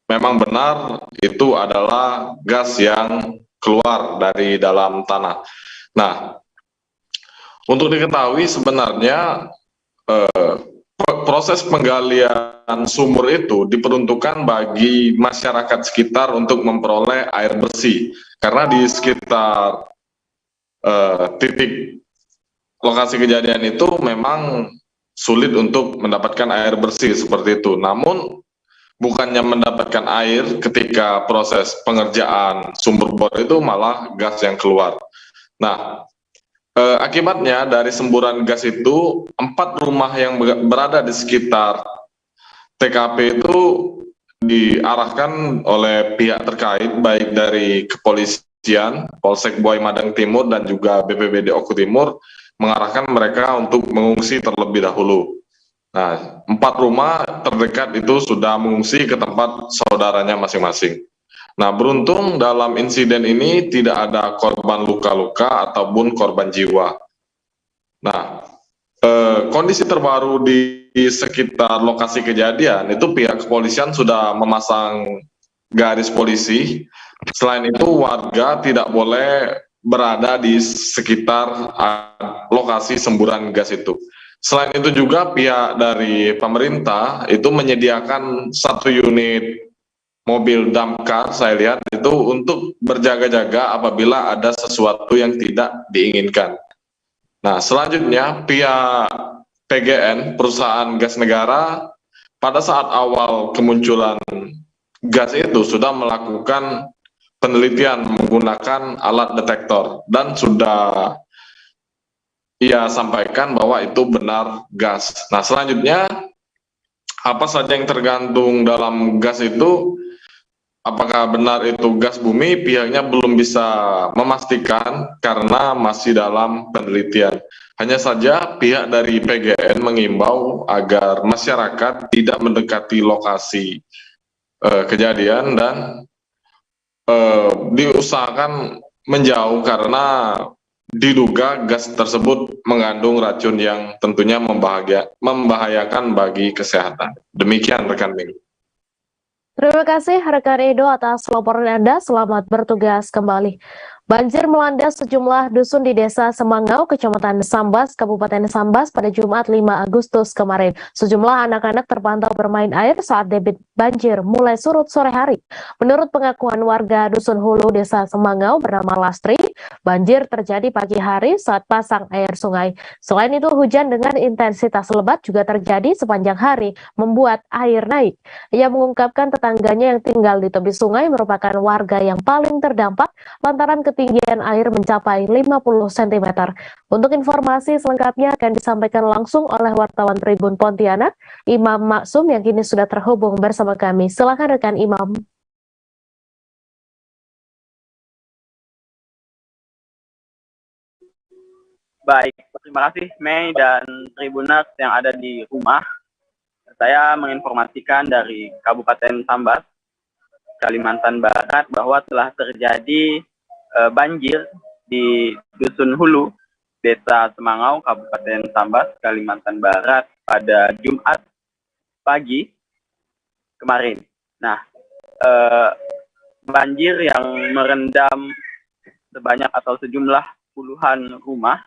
memang benar itu adalah gas yang keluar dari dalam tanah. Nah, untuk diketahui sebenarnya proses penggalian sumur itu diperuntukkan bagi masyarakat sekitar untuk memperoleh air bersih. Karena di sekitar titik lokasi kejadian itu memang sulit untuk mendapatkan air bersih seperti itu. Namun bukannya mendapatkan air ketika proses pengerjaan sumur bor itu malah gas yang keluar. Nah, akibatnya dari semburan gas itu 4 rumah yang berada di sekitar TKP itu diarahkan oleh pihak terkait baik dari kepolisian, Polsek Buai Madang Timur dan juga BPBD Oku Timur mengarahkan mereka untuk mengungsi terlebih dahulu. Nah, 4 rumah terdekat itu sudah mengungsi ke tempat saudaranya masing-masing. Nah, beruntung dalam insiden ini tidak ada korban luka-luka ataupun korban jiwa. Nah, kondisi terbaru di sekitar lokasi kejadian itu pihak kepolisian sudah memasang garis polisi. Selain itu warga tidak boleh berada di sekitar lokasi semburan gas itu. Selain itu juga pihak dari pemerintah itu menyediakan 1 unit mobil damkar, saya lihat itu untuk berjaga-jaga apabila ada sesuatu yang tidak diinginkan. Nah, selanjutnya pihak PGN, perusahaan gas negara, pada saat awal kemunculan gas itu sudah melakukan penelitian menggunakan alat detektor dan sudah ia sampaikan bahwa itu benar gas. Nah, selanjutnya apa saja yang tergantung dalam gas itu, apakah benar itu gas bumi, pihaknya belum bisa memastikan karena masih dalam penelitian. Hanya saja pihak dari PGN mengimbau agar masyarakat tidak mendekati lokasi kejadian dan diusahakan menjauh karena diduga gas tersebut mengandung racun yang tentunya membahayakan bagi kesehatan. Demikian rekan Ming. Terima kasih rekan Edo atas laporan Anda. Selamat bertugas kembali. Banjir melanda sejumlah dusun di Desa Semangau, Kecamatan Sambas, Kabupaten Sambas pada Jumat 5 Agustus kemarin. Sejumlah anak-anak terpantau bermain air saat debit banjir mulai surut sore hari. Menurut pengakuan warga Dusun Hulu Desa Semangau bernama Lastri, banjir terjadi pagi hari saat pasang air sungai. Selain itu, hujan dengan intensitas lebat juga terjadi sepanjang hari, membuat air naik. Ia mengungkapkan tetangganya yang tinggal di tepi sungai merupakan warga yang paling terdampak lantaran ketinggian air mencapai 50 cm. Untuk informasi selengkapnya akan disampaikan langsung oleh wartawan Tribun Pontianak, Imam Maksum yang kini sudah terhubung bersama kami. Silakan rekan Imam. Baik, terima kasih Mei dan Tribuners yang ada di rumah. Saya menginformasikan dari Kabupaten Sambas, Kalimantan Barat bahwa telah terjadi banjir di Dusun Hulu, Desa Semangau, Kabupaten Sambas, Kalimantan Barat pada Jumat pagi kemarin. Nah, banjir yang merendam sebanyak atau sejumlah puluhan rumah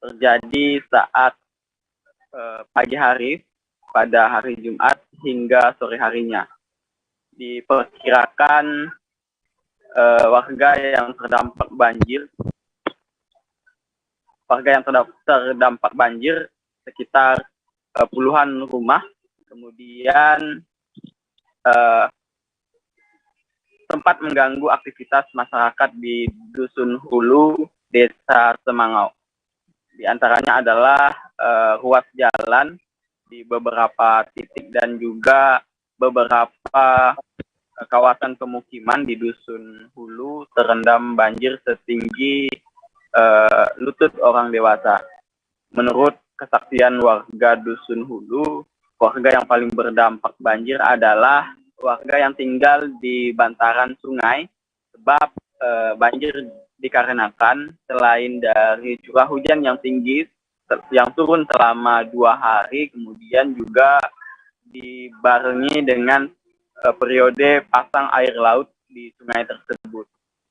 terjadi saat pagi hari pada hari Jumat hingga sore harinya. Diperkirakan warga yang terdampak banjir sekitar puluhan rumah, kemudian sempat mengganggu aktivitas masyarakat di Dusun Hulu, Desa Semangau. Di antaranya adalah ruas jalan di beberapa titik dan juga beberapa kawasan pemukiman di Dusun Hulu terendam banjir setinggi lutut orang dewasa. Menurut kesaksian warga Dusun Hulu, warga yang paling berdampak banjir adalah warga yang tinggal di bantaran sungai, sebab banjir dikarenakan selain dari curah hujan yang tinggi yang turun selama 2 hari, kemudian juga dibarengi dengan periode pasang air laut di sungai tersebut.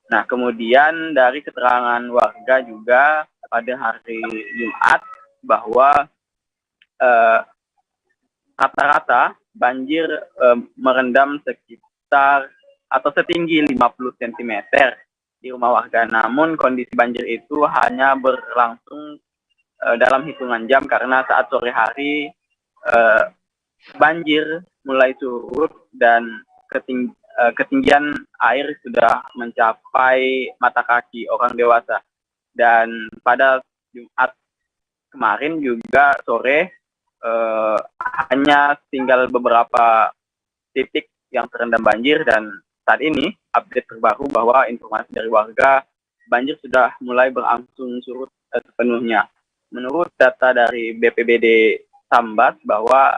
Nah, kemudian dari keterangan warga juga pada hari Jumat bahwa rata-rata banjir merendam sekitar atau setinggi 50 cm di rumah warga. Namun kondisi banjir itu hanya berlangsung dalam hitungan jam karena saat sore hari banjir mulai surut dan ketinggian air sudah mencapai mata kaki orang dewasa. Dan pada Jumat kemarin juga sore hanya tinggal beberapa titik yang terendam banjir, dan saat ini update terbaru bahwa informasi dari warga banjir sudah mulai berangsur surut sepenuhnya. Menurut data dari BPBD Sambas bahwa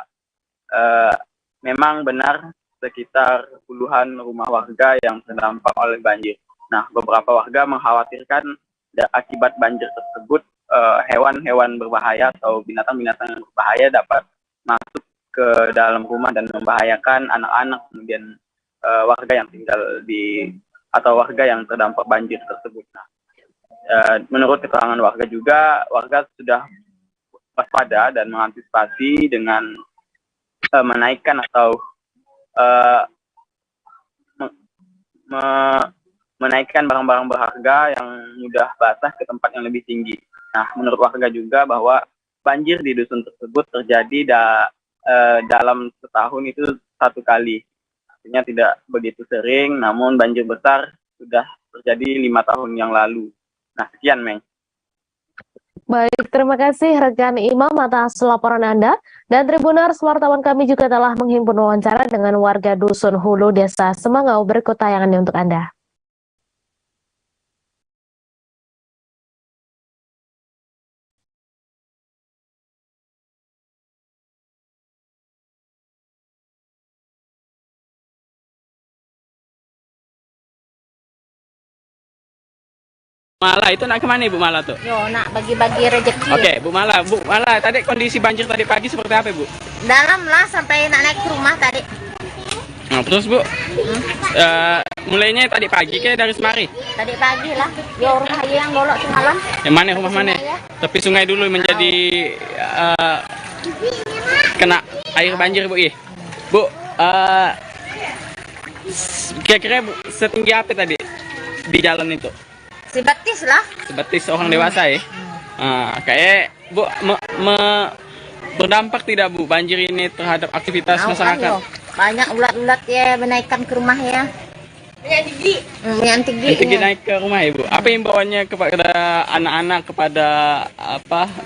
memang benar sekitar puluhan rumah warga yang terdampak oleh banjir. Nah, beberapa warga mengkhawatirkan akibat banjir tersebut hewan-hewan berbahaya atau binatang-binatang yang berbahaya dapat masuk ke dalam rumah dan membahayakan anak-anak, kemudian warga yang tinggal atau warga yang terdampak banjir tersebut. Nah, menurut keterangan warga juga, warga sudah waspada dan mengantisipasi dengan menaikkan atau menaikkan barang-barang berharga yang mudah basah ke tempat yang lebih tinggi. Nah, menurut warga juga bahwa banjir di dusun tersebut terjadi dalam setahun itu satu kali. Artinya tidak begitu sering, namun banjir besar sudah terjadi 5 tahun yang lalu. Nah, sekian, Meng. Baik, terima kasih rekan Imam atas laporan Anda. Dan Tribuners, wartawan kami juga telah menghimpun wawancara dengan warga Dusun Hulu, Desa Semangau. Berikut tayangannya untuk Anda. Mala itu nak kemana Ibu Mala tuh? Yo, nak bagi-bagi rezeki. Oke, Bu Mala, tadi kondisi banjir tadi pagi seperti apa Bu? Dalam lah sampai nak naik ke rumah tadi. Nah, terus Bu, mulainya tadi pagi kayak dari semari? Tadi pagi lah. Yo, rumah yang dolok semalam. Yang mana rumah mana? Tepi sungai dulu menjadi kena air banjir Bu. Bu, kira-kira Bu, setinggi apa tadi di jalan itu? Sebatis lah. Sebatis orang dewasa ya? Kayak Bu, berdampak tidak Bu banjir ini terhadap aktivitas masyarakat? Banyak ulat-ulat ya menaikkan ke rumah ya. Yang tinggi naik ke rumah ya Bu. Apa himbauannya kepada anak-anak, kepada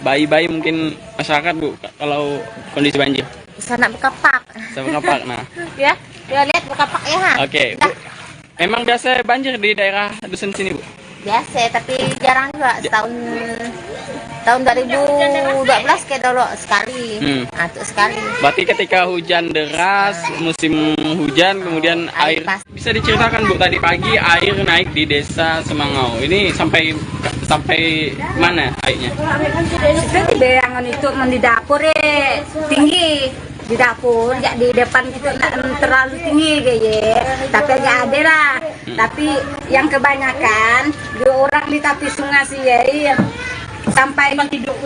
bayi-bayi mungkin masyarakat Bu kalau kondisi banjir? Sana berkapak. Nah. Ya lihat berkapak ya. Oke, Bu. Memang biasa banjir di daerah dusun sini Bu? Biasa, tapi jarang juga. Tahun 2012 kayak dulu sekali. Itu sekali. Berarti ketika hujan deras, musim hujan, kemudian air bisa diceritakan Bu, tadi pagi air naik di Desa Semangau. Ini sampai mana airnya? Di bayangan itu di dapur tinggi. Di dapur, ya di depan itu terlalu tinggi kayak, tapi agak ada lah. Tapi yang kebanyakan dua orang di tepi sungai sih ya, sampai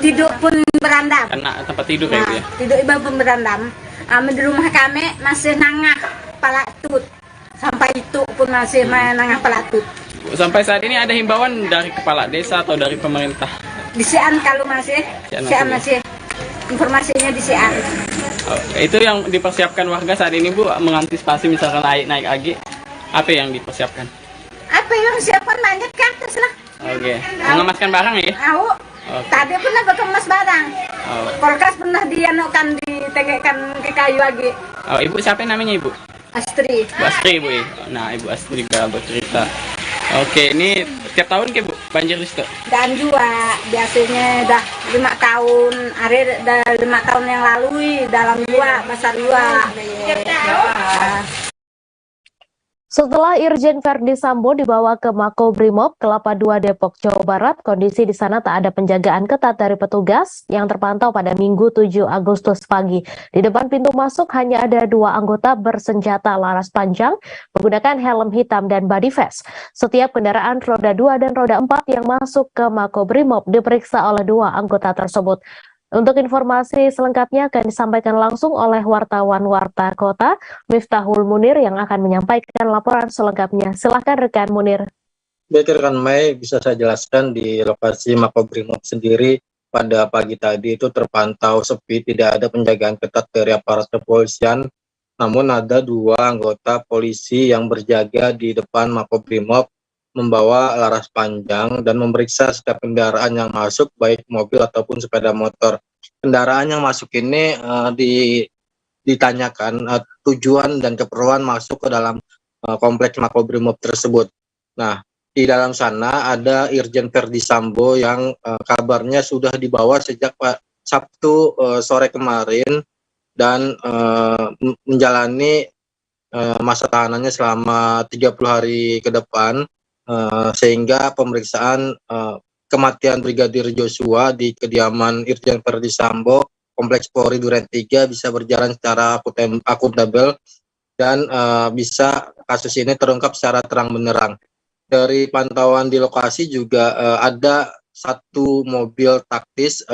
tidur pun berandam. Kena tempat tidur kayak gitu ya? Tidur ibu pun berandam. Di rumah kami masih nangah palatut, sampai itu pun masih nangah palatut. Sampai saat ini ada himbauan dari kepala desa atau dari pemerintah? Di Sian kalau masih, masih informasinya di Sian. Itu yang dipersiapkan warga saat ini Bu, mengantisipasi misalkan naik lagi, apa yang dipersiapkan? Apa yang siapkan banyak ke atas lah. Oke, mengemaskan barang ya? Tadi pernah berkemas barang. Kulkas pernah dianukan, ditegakkan ke kayu lagi. Ibu siapa namanya Ibu? Astri. Bu Astri Bu. Nah, Ibu Astri juga bercerita. Oke, ini tiap tahun ke Bu banjir di situ? Dan juga biasanya dah 5 tahun, dah 5 tahun yang lalu dalam dua besar dua. Setelah Irjen Verdi Sambo dibawa ke Makobrimob Kelapa II Depok, Jawa Barat, kondisi di sana tak ada penjagaan ketat dari petugas yang terpantau pada Minggu 7 Agustus pagi. Di depan pintu masuk hanya ada 2 anggota bersenjata laras panjang menggunakan helm hitam dan body vest. Setiap kendaraan roda 2 dan roda 4 yang masuk ke Makobrimob diperiksa oleh 2 anggota tersebut. Untuk informasi selengkapnya akan disampaikan langsung oleh wartawan Warta Kota, Miftahul Munir, yang akan menyampaikan laporan selengkapnya. Silakan rekan Munir. Baik rekan Mei, bisa saya jelaskan di lokasi Makobrimob sendiri pada pagi tadi itu terpantau sepi, tidak ada penjagaan ketat dari aparat kepolisian, namun ada 2 anggota polisi yang berjaga di depan Makobrimob membawa laras panjang dan memeriksa setiap kendaraan yang masuk, baik mobil ataupun sepeda motor. kendaraan yang masuk ini ditanyakan tujuan dan keperluan masuk ke dalam kompleks Makobrimob tersebut. Nah, di dalam sana ada Irjen Verdi Sambo yang kabarnya sudah dibawa sejak Sabtu sore kemarin dan menjalani masa tahanannya selama 30 hari ke depan, sehingga pemeriksaan kematian Brigadir Joshua di kediaman Irjen Verdi Sambo Kompleks Polri Duren 3 bisa berjalan secara akuntabel dan bisa kasus ini terungkap secara terang benderang. Dari pantauan di lokasi juga ada satu mobil taktis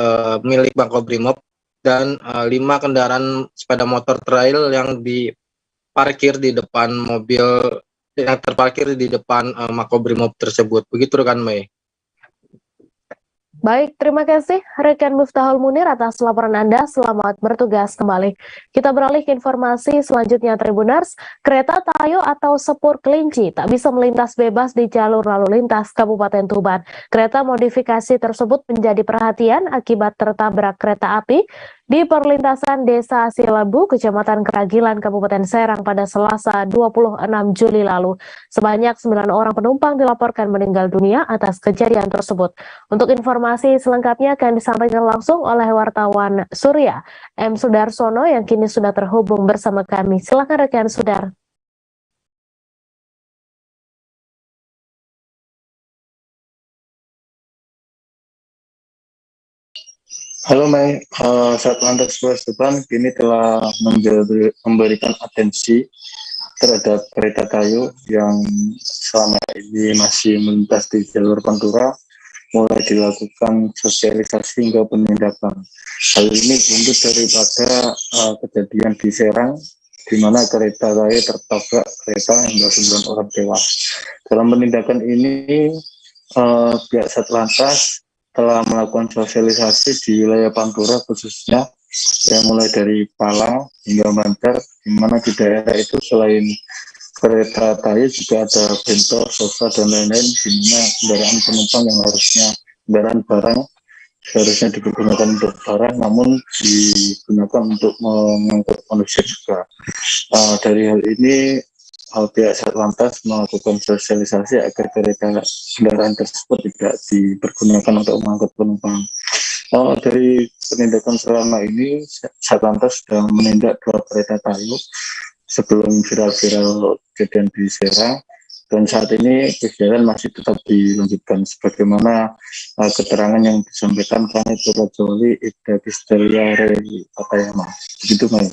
milik Makobrimob dan 5 kendaraan sepeda motor trail yang diparkir di depan mobil yang terparkir di depan Makobrimob tersebut. Begitu rekan Mei. Baik, terima kasih rekan Miftahul Munir atas laporan Anda. Selamat bertugas kembali. Kita beralih ke informasi selanjutnya, Tribuners. Kereta Tayo atau Sepur Kelinci tak bisa melintas bebas di jalur lalu lintas Kabupaten Tuban. Kereta modifikasi tersebut menjadi perhatian akibat tertabrak kereta api di perlintasan Desa Silebu, Kecamatan Keragilan, Kabupaten Serang pada Selasa 26 Juli lalu. Sebanyak 9 orang penumpang dilaporkan meninggal dunia atas kejadian tersebut. Untuk informasi selengkapnya akan disampaikan langsung oleh wartawan Surya M. Sudarsono yang kini sudah terhubung bersama kami. Silakan rekan Sudar. Halo Mei, Satlantas Polres Tuban kini telah memberikan atensi terhadap kereta Tayo yang selama ini masih melintas di jalur Pantura, mulai dilakukan sosialisasi hingga penindakan. Hal ini buntut daripada kejadian di Serang, di mana kereta Tayo tertabrak kereta hingga 9 orang tewas. Dalam penindakan ini, pihak Satlantas telah melakukan sosialisasi di wilayah Pantura khususnya yang mulai dari Palang hingga Banjar, di mana di daerah itu selain kereta Tayo juga ada bentor, sosa dan lain-lain, di mana kendaraan penumpang yang harusnya kendaraan barang seharusnya digunakan untuk barang, namun digunakan untuk mengangkut manusia juga. Dari hal ini pihak Satlantas melakukan sosialisasi agar kendaraan tersebut tidak dipergunakan untuk mengangkut penumpang. Dari penindakan selama ini, Satlantas sudah menindak 2 kereta Tayo sebelum viral-viral kejadian di Serang, dan saat ini kegiatan masih tetap dilanjutkan sebagaimana keterangan yang disampaikan Kanit Joli Ibda Kistelia Rei Patayama. Begitu, Mai.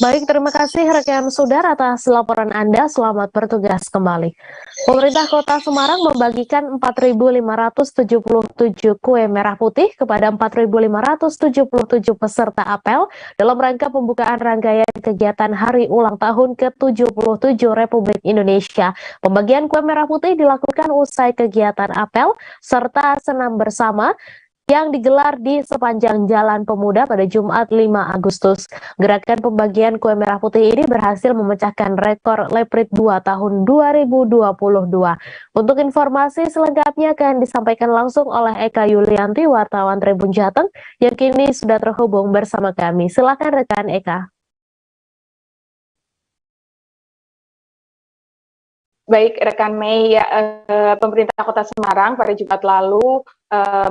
Baik, terima kasih rekan Sudar atas laporan Anda. Selamat bertugas kembali. Pemerintah Kota Semarang membagikan 4.577 kue merah putih kepada 4.577 peserta apel dalam rangka pembukaan rangkaian kegiatan Hari Ulang Tahun ke-77 Republik Indonesia. Pembagian kue merah putih dilakukan usai kegiatan apel serta senam bersama yang digelar di sepanjang Jalan Pemuda pada Jumat 5 Agustus. Gerakan pembagian kue merah putih ini berhasil memecahkan rekor Leprit 2 tahun 2022. Untuk informasi selengkapnya akan disampaikan langsung oleh Eka Yulianti, wartawan Tribun Jateng, yang kini sudah terhubung bersama kami. Silakan rekan Eka. Baik, rekan Mei, ya, pemerintah Kota Semarang pada Jumat lalu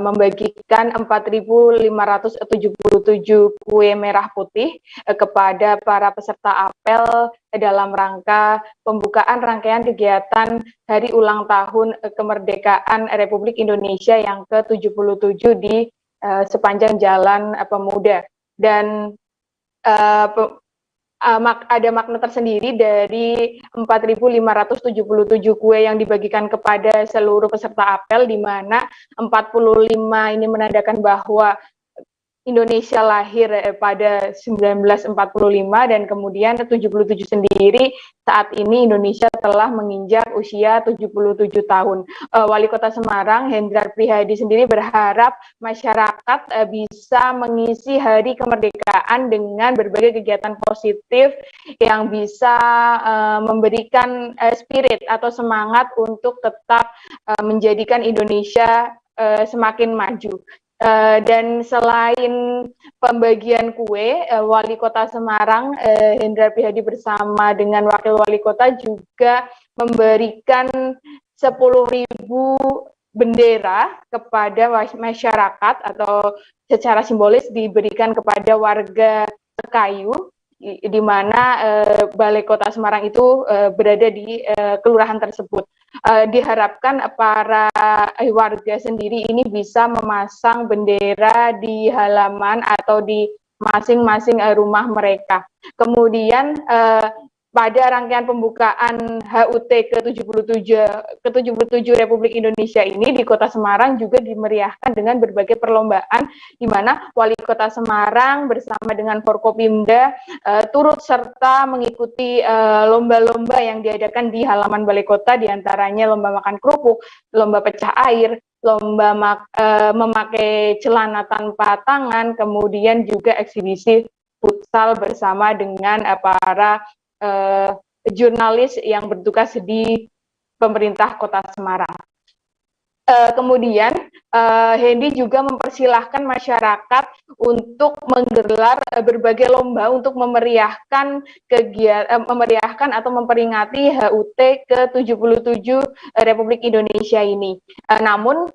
membagikan 4.577 kue merah putih kepada para peserta apel dalam rangka pembukaan rangkaian kegiatan Hari Ulang Tahun Kemerdekaan Republik Indonesia yang ke-77 di sepanjang Jalan Pemuda. Dan ada makna tersendiri dari 4.577 kue yang dibagikan kepada seluruh peserta apel, di mana 45 ini menandakan bahwa Indonesia lahir pada 1945 dan kemudian 77 sendiri saat ini Indonesia telah menginjak usia 77 tahun. Wali Kota Semarang Hendrar Prihadi sendiri berharap masyarakat bisa mengisi hari kemerdekaan dengan berbagai kegiatan positif yang bisa memberikan spirit atau semangat untuk tetap menjadikan Indonesia semakin maju. Dan selain pembagian kue, Wali Kota Semarang Hendra Prihadi bersama dengan Wakil Wali Kota juga memberikan 10.000 bendera kepada masyarakat atau secara simbolis diberikan kepada warga Sekayu, di mana Balai Kota Semarang itu berada di kelurahan tersebut. Diharapkan para warga sendiri ini bisa memasang bendera di halaman atau di masing-masing rumah mereka. Kemudian pada rangkaian pembukaan HUT ke-77 Republik Indonesia ini di Kota Semarang juga dimeriahkan dengan berbagai perlombaan, di mana Wali Kota Semarang bersama dengan Forkopimda turut serta mengikuti lomba-lomba yang diadakan di halaman Balai Kota, diantaranya lomba makan kerupuk, lomba pecah air, lomba memakai celana tanpa tangan, kemudian juga eksibisi futsal bersama dengan para jurnalis yang bertugas di pemerintah Kota Semarang. Kemudian Hendy juga mempersilahkan masyarakat untuk menggelar berbagai lomba untuk memeriahkan atau memperingati HUT ke-77 Republik Indonesia ini. Namun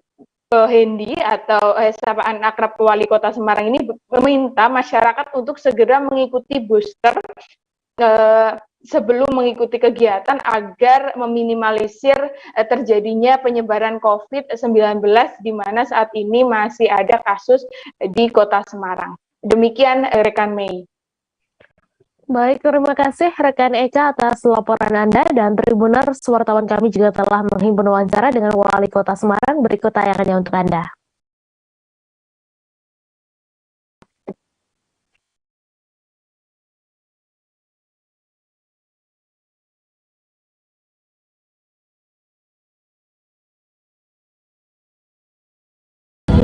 Hendy atau sapaan akrab Wali Kota Semarang ini meminta masyarakat untuk segera mengikuti booster sebelum mengikuti kegiatan agar meminimalisir terjadinya penyebaran COVID-19 di mana saat ini masih ada kasus di Kota Semarang. Demikian rekan Mei. Baik, terima kasih rekan Eka atas laporan Anda, dan Tribuners, wartawan kami juga telah menghimpun wawancara dengan Wali Kota Semarang. Berikut tayangannya untuk Anda.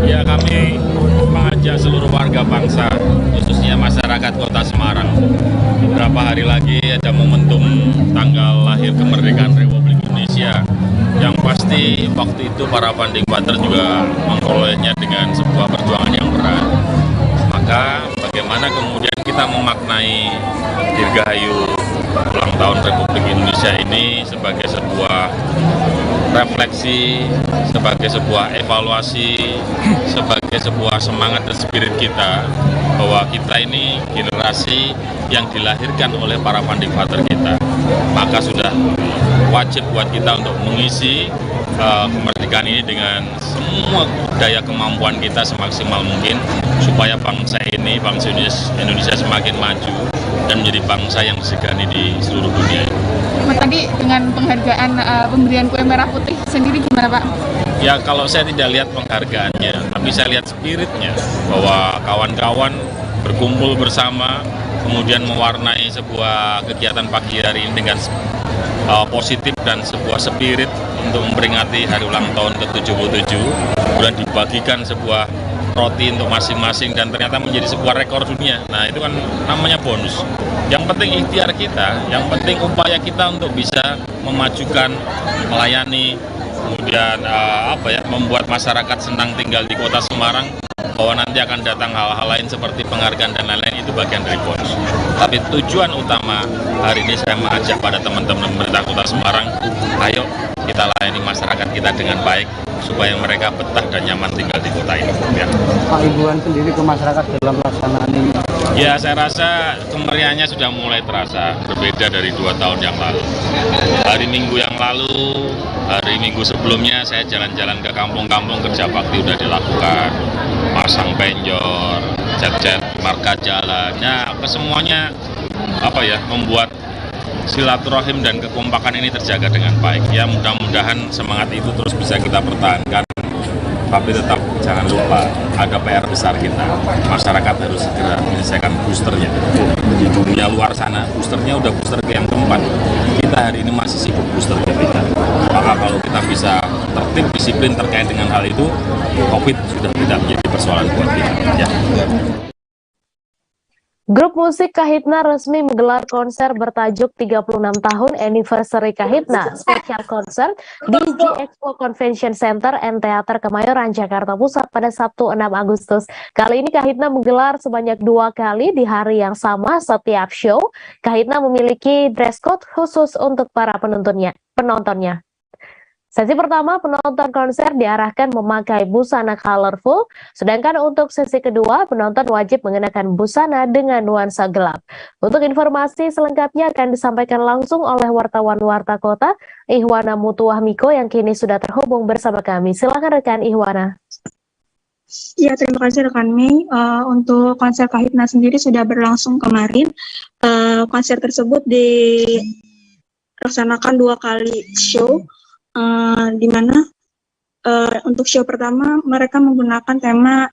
Ya, kami mengajak seluruh warga bangsa, khususnya masyarakat Kota Semarang. Beberapa hari lagi ada momentum tanggal lahir kemerdekaan Republik Indonesia, yang pasti waktu itu para founding father juga memperolehnya dengan sebuah perjuangan yang berat. Maka bagaimana kemudian kita memaknai Dirgahayu ulang tahun Republik Indonesia ini sebagai sebuah refleksi, sebagai sebuah evaluasi, sebagai sebuah semangat dan spirit kita bahwa kita ini generasi yang dilahirkan oleh para founding father kita. Maka sudah wajib buat kita untuk mengisi kemerdekaan ini dengan semua daya kemampuan kita semaksimal mungkin supaya bangsa ini, bangsa Indonesia semakin maju dan menjadi bangsa yang disegani di seluruh dunia. Tadi dengan penghargaan pemberian kue merah putih sendiri gimana Pak? Ya, kalau saya tidak lihat penghargaannya, tapi saya lihat spiritnya, bahwa kawan-kawan berkumpul bersama, kemudian mewarnai sebuah kegiatan pagi hari ini dengan positif dan sebuah spirit untuk memperingati hari ulang tahun ke-77, kemudian dibagikan sebuah roti untuk masing-masing dan ternyata menjadi sebuah rekor dunia. Nah, itu kan namanya bonus. Yang penting ikhtiar kita, yang penting upaya kita untuk bisa memajukan, melayani, kemudian membuat masyarakat senang tinggal di Kota Semarang, bahwa nanti akan datang hal-hal lain seperti penghargaan dan lain-lain, itu bagian dari bonus. Tapi tujuan utama hari ini saya mengajak pada teman-teman pemerintah Kota Semarang, ayo kita layani masyarakat kita dengan baik supaya mereka betah dan nyaman tinggal di kota ini. Ya. Pak, hiburan sendiri ke masyarakat dalam pelaksanaan ini? Ya, saya rasa kemeriahannya sudah mulai terasa, berbeda dari 2 tahun yang lalu. Hari Minggu yang lalu, hari Minggu sebelumnya saya jalan-jalan ke kampung-kampung, kerja bakti sudah dilakukan, pasang penjor, cat-cat marka jalan, ya kesemuanya membuat silaturahim dan kekompakan ini terjaga dengan baik. Ya, mudah-mudahan semangat itu terus bisa kita pertahankan. Tapi tetap jangan lupa ada PR besar kita. Masyarakat harus segera menyelesaikan boosternya. Di dunia luar sana boosternya udah booster ke yang keempat. Kita hari ini masih sibuk booster ketiga. Maka kalau kita bisa tertib disiplin terkait dengan hal itu, COVID sudah tidak menjadi persoalan buat kita. Ya. Grup musik Kahitna resmi menggelar konser bertajuk 36 tahun Anniversary Kahitna Special Concert di G-Expo Convention Center and Theater Kemayoran, Jakarta Pusat pada Sabtu 6 Agustus. Kali ini Kahitna menggelar sebanyak 2 kali di hari yang sama setiap show. Kahitna memiliki dress code khusus untuk para penontonnya. Sesi pertama penonton konser diarahkan memakai busana colorful, sedangkan untuk sesi kedua penonton wajib mengenakan busana dengan nuansa gelap. Untuk informasi selengkapnya akan disampaikan langsung oleh wartawan Warta Kota, Ihwana Mutuah Miko yang kini sudah terhubung bersama kami. Silakan rekan Ihwana. Ya, terima kasih rekan Mei. Untuk konser Kahitna sendiri sudah berlangsung kemarin. Konser tersebut dilaksanakan 2 kali show. Di mana untuk show pertama mereka menggunakan tema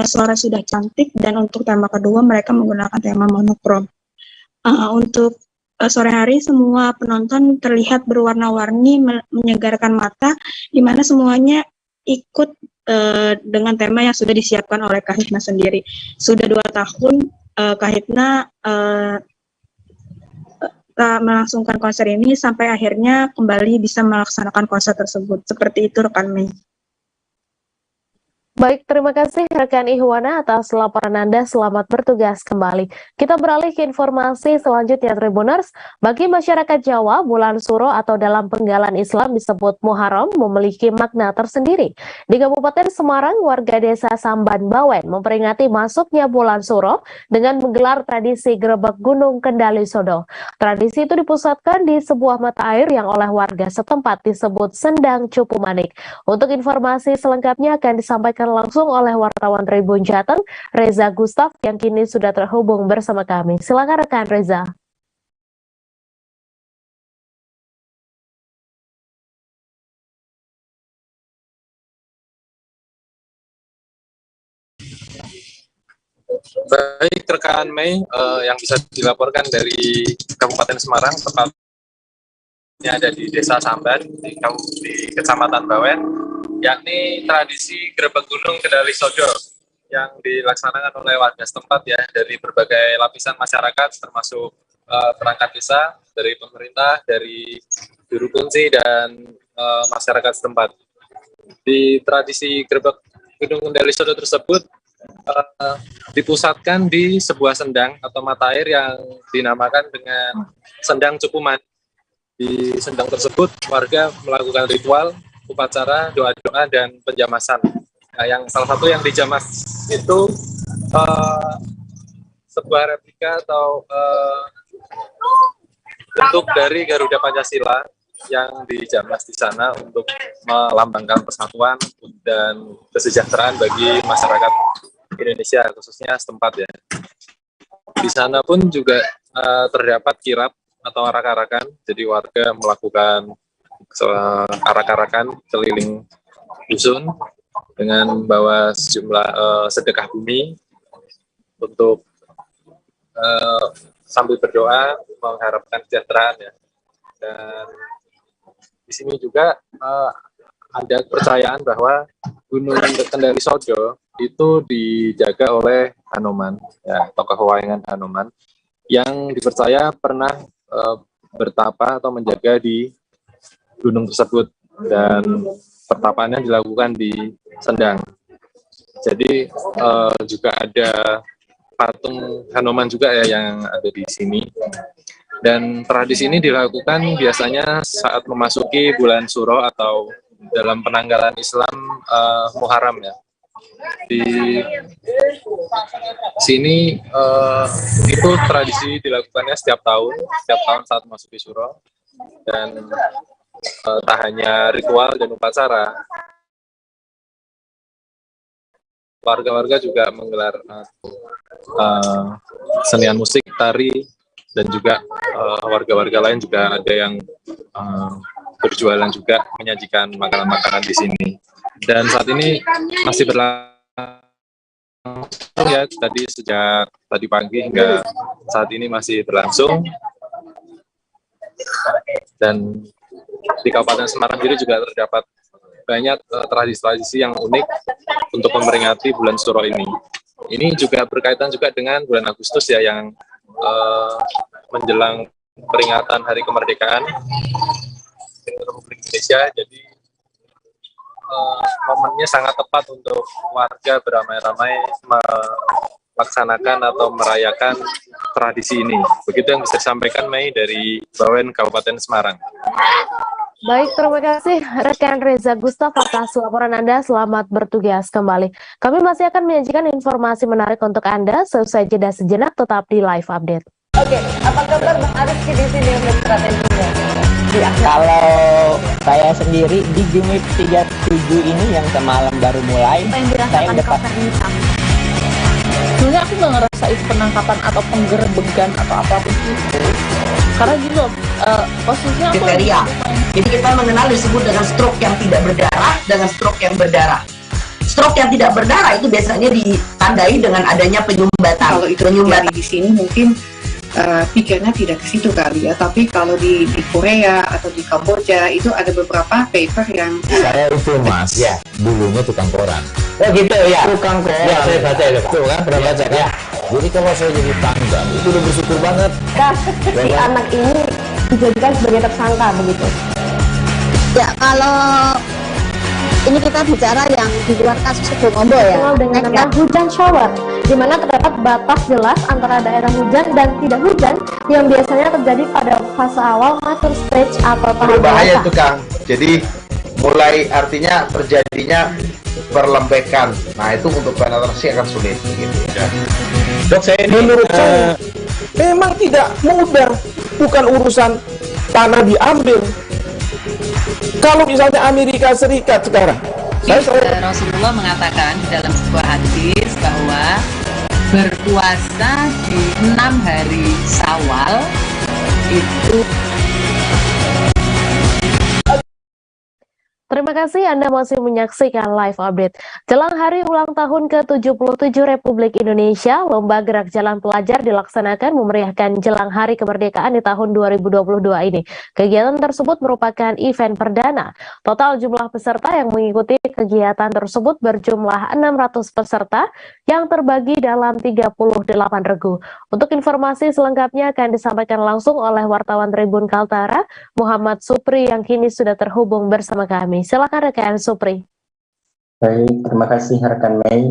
Suara Sudah Cantik, dan untuk tema kedua mereka menggunakan tema monokrom. Untuk sore hari semua penonton terlihat berwarna-warni, menyegarkan mata, di mana semuanya ikut dengan tema yang sudah disiapkan oleh Kahitna sendiri. Sudah 2 tahun Kahitna melangsungkan konser ini sampai akhirnya kembali bisa melaksanakan konser tersebut. Seperti itu rekan Mei. Baik, terima kasih rekan Ihwana atas laporan Anda. Selamat bertugas kembali. Kita beralih ke informasi selanjutnya, Tribuners. Bagi masyarakat Jawa, bulan Suro atau dalam penggalan Islam disebut Muharram memiliki makna tersendiri. Di Kabupaten Semarang, warga desa Samban Bawen memperingati masuknya bulan Suro dengan menggelar tradisi Grebek Gunung Kendali Sodo. Tradisi itu dipusatkan di sebuah mata air yang oleh warga setempat disebut Sendang Cupu Manik. Untuk informasi selengkapnya akan disampaikan langsung oleh wartawan Tribun Jateng, Reza Gustaf yang kini sudah terhubung bersama kami. Silakan rekan Reza. Baik rekan Mei, yang bisa dilaporkan dari Kabupaten Semarang, tepatnya ada di Desa Samban di Kecamatan Bawen, yakni tradisi Grebek Gunung Kendali Sodo yang dilaksanakan oleh warga setempat ya, dari berbagai lapisan masyarakat termasuk perangkat desa, dari pemerintah, dari juru kunci dan masyarakat setempat. Di tradisi Grebek Gunung Kendali Sodo tersebut dipusatkan di sebuah sendang atau mata air yang dinamakan dengan Sendang Cupuman. Di sendang tersebut warga melakukan ritual, upacara, doa-doa, dan penjamasan. Nah, yang salah satu yang dijamas itu sebuah replika atau bentuk dari Garuda Pancasila yang dijamas di sana untuk melambangkan persatuan dan kesejahteraan bagi masyarakat Indonesia, khususnya setempat ya. Di sana pun juga terdapat kirap atau arak-arakan, jadi warga melakukan arak-arakan keliling dusun dengan membawa sejumlah sedekah bumi untuk sambil berdoa mengharapkan kesejahteraan ya. Dan di sini juga ada kepercayaan bahwa Gunung Kendali Sodo itu dijaga oleh Hanoman, ya, tokoh wayangan Hanoman yang dipercaya pernah bertapa atau menjaga di gunung tersebut, dan pertapaannya dilakukan di Sendang. Jadi juga ada patung Hanoman juga ya yang ada di sini. Dan tradisi ini dilakukan biasanya saat memasuki bulan Suro atau dalam penanggalan Islam Muharram ya. Di sini itu tradisi dilakukannya setiap tahun saat memasuki Suro, dan tak hanya ritual dan upacara, warga-warga juga menggelar senian musik, tari, dan juga warga-warga lain juga ada yang berjualan juga, menyajikan makanan-makanan di sini. Dan saat ini masih berlangsung ya, tadi sejak tadi pagi hingga saat ini masih berlangsung. Dan di Kabupaten Semarang sendiri juga terdapat banyak tradisi-tradisi yang unik untuk memperingati bulan Suro ini. Ini juga berkaitan juga dengan bulan Agustus ya, yang menjelang peringatan Hari Kemerdekaan Republik Indonesia. Jadi momennya sangat tepat untuk warga beramai-ramai melaksanakan atau merayakan tradisi ini. Begitu yang bisa disampaikan Mei dari Bawen Kabupaten Semarang. Baik, terima kasih rekan Reza Gustaf atas laporan Anda. Selamat bertugas kembali. Kami masih akan menyajikan informasi menarik untuk Anda. Seusai jeda sejenak, tetap di Live Update. Oke, apa kabar Bang Arif di sini untuk strateginya? Kalau saya sendiri di Jumip 37 ini yang semalam baru mulai, saya dapat sebenarnya aku nggak ngerasa itu penangkapan atau penggerbegan atau apapun itu, karena gitu posisinya aku kriteria. Jadi kita mengenal disebut dengan stroke yang tidak berdarah dengan stroke yang berdarah. Stroke yang tidak berdarah itu biasanya ditandai dengan adanya penyumbatan. Kalau itu penyumbatan di sini mungkin pikirnya tidak ke situ kali ya, tapi kalau di Korea atau di Kamboja itu ada beberapa paper yang saya itu mas, ya dulunya tukang koran. Oh gitu ya, tukang koran. Ya saya baca itu Pak. Tuh kan pernah baca kan? Jadi kalau saya jadi tanggal itu udah bersyukur banget. Si anak ini dijadikan sebagai tersangka begitu. Ya kalau ini kita bicara yang di luar kasus Sibolombo ya. Dengan nama hujan shower, di mana terdapat batas jelas antara daerah hujan dan tidak hujan yang biasanya terjadi pada fase awal mature stage atau tahap berbahaya itu Kang. Jadi mulai artinya terjadinya perlembekan. Nah itu untuk penetrasi akan sulit gitu ya. Dok saya ini menurut saya memang tidak mudah, bukan urusan tanah diambil. Kalau misalnya Amerika Serikat sekarang, Rasulullah mengatakan di dalam sebuah hadis bahwa berpuasa di 6 hari Syawal itu. Terima kasih Anda masih menyaksikan Live Update. Jelang hari ulang tahun ke-77 Republik Indonesia, Lomba Gerak Jalan Pelajar dilaksanakan memeriahkan jelang Hari Kemerdekaan di tahun 2022 ini. Kegiatan tersebut merupakan event perdana. Total jumlah peserta yang mengikuti kegiatan tersebut berjumlah 600 peserta yang terbagi dalam 38 regu. Untuk informasi selengkapnya akan disampaikan langsung oleh wartawan Tribun Kaltara, Muhammad Supri yang kini sudah terhubung bersama kami. Silakan rekan Supri. Baik, terima kasih rekan Mei.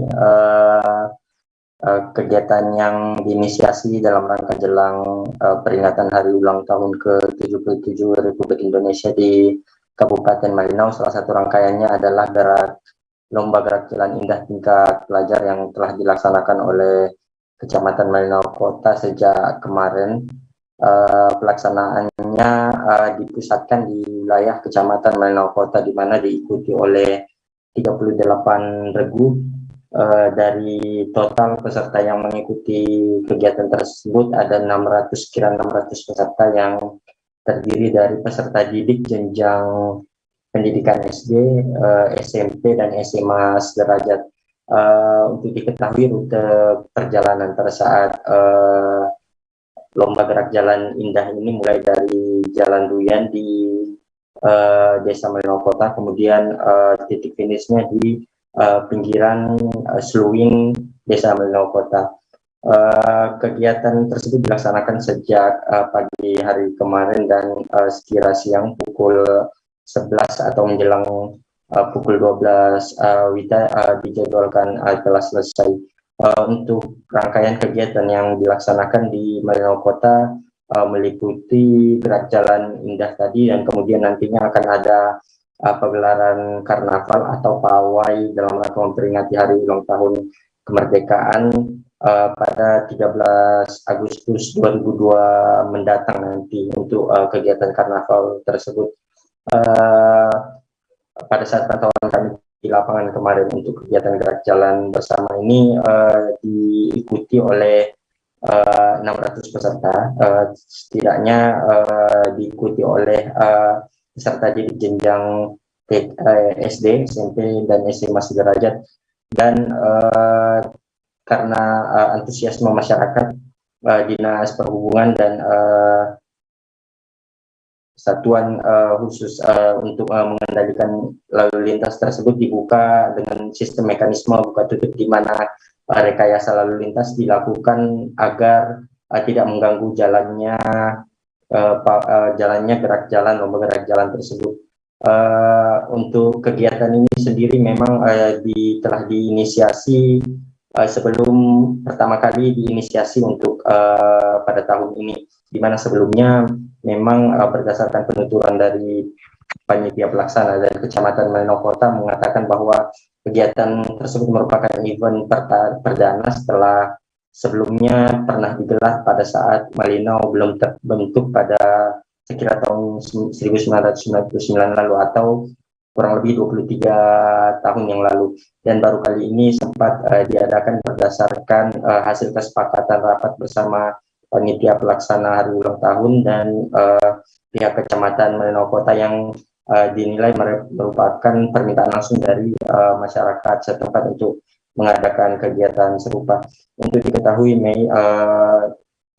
Kegiatan yang diinisiasi dalam rangka jelang peringatan hari ulang tahun ke-77 Republik Indonesia di Kabupaten Malinau, salah satu rangkaiannya adalah Lomba Gerak Jalan Indah tingkat pelajar yang telah dilaksanakan oleh Kecamatan Malinau Kota sejak kemarin. Pelaksanaannya dipusatkan di wilayah Kecamatan Malinau Kota, di mana diikuti oleh 38 regu. Dari total peserta yang mengikuti kegiatan tersebut ada 600 peserta yang terdiri dari peserta didik jenjang pendidikan SD, SMP, dan SMA sederajat. Untuk diketahui rute perjalanan pada saat Lomba Gerak Jalan Indah ini mulai dari Jalan Duyan di Desa Malinau Kota, kemudian titik finishnya di pinggiran Sluwing Desa Malinau Kota. Kegiatan tersebut dilaksanakan sejak pagi hari kemarin dan sekira siang pukul 11 atau menjelang pukul 12 WITA dijadwalkan telah selesai. Untuk rangkaian kegiatan yang dilaksanakan di Malinau Kota meliputi gerak jalan indah tadi, dan kemudian nantinya akan ada pagelaran karnaval atau pawai dalam rangka memperingati hari ulang tahun kemerdekaan pada 13 Agustus 2002 mendatang nanti. Untuk kegiatan karnaval tersebut pada saat pantauan kami di lapangan kemarin untuk kegiatan gerak jalan bersama ini diikuti oleh 600 peserta, setidaknya diikuti oleh peserta didik jenjang SD, SMP, dan SMA sederajat, dan karena antusiasme masyarakat, Dinas Perhubungan dan Satuan khusus untuk mengendalikan lalu lintas tersebut dibuka dengan sistem mekanisme buka tutup, di mana rekayasa lalu lintas dilakukan agar tidak mengganggu jalannya gerak jalan, lomba gerak jalan tersebut. Untuk kegiatan ini sendiri memang telah diinisiasi sebelum pertama kali diinisiasi untuk pada tahun ini, di mana sebelumnya memang berdasarkan penuturan dari panitia pelaksana dari Kecamatan Malino Kota mengatakan bahwa kegiatan tersebut merupakan event perdana setelah sebelumnya pernah digelar pada saat Malino belum terbentuk pada sekira tahun 1999 lalu atau kurang lebih 23 tahun yang lalu, dan baru kali ini sempat diadakan berdasarkan hasil kesepakatan rapat bersama panitia pelaksana hari ulang tahun dan pihak Kecamatan Malino Kota yang dinilai merupakan permintaan langsung dari masyarakat setempat untuk mengadakan kegiatan serupa. Untuk diketahui, Mei,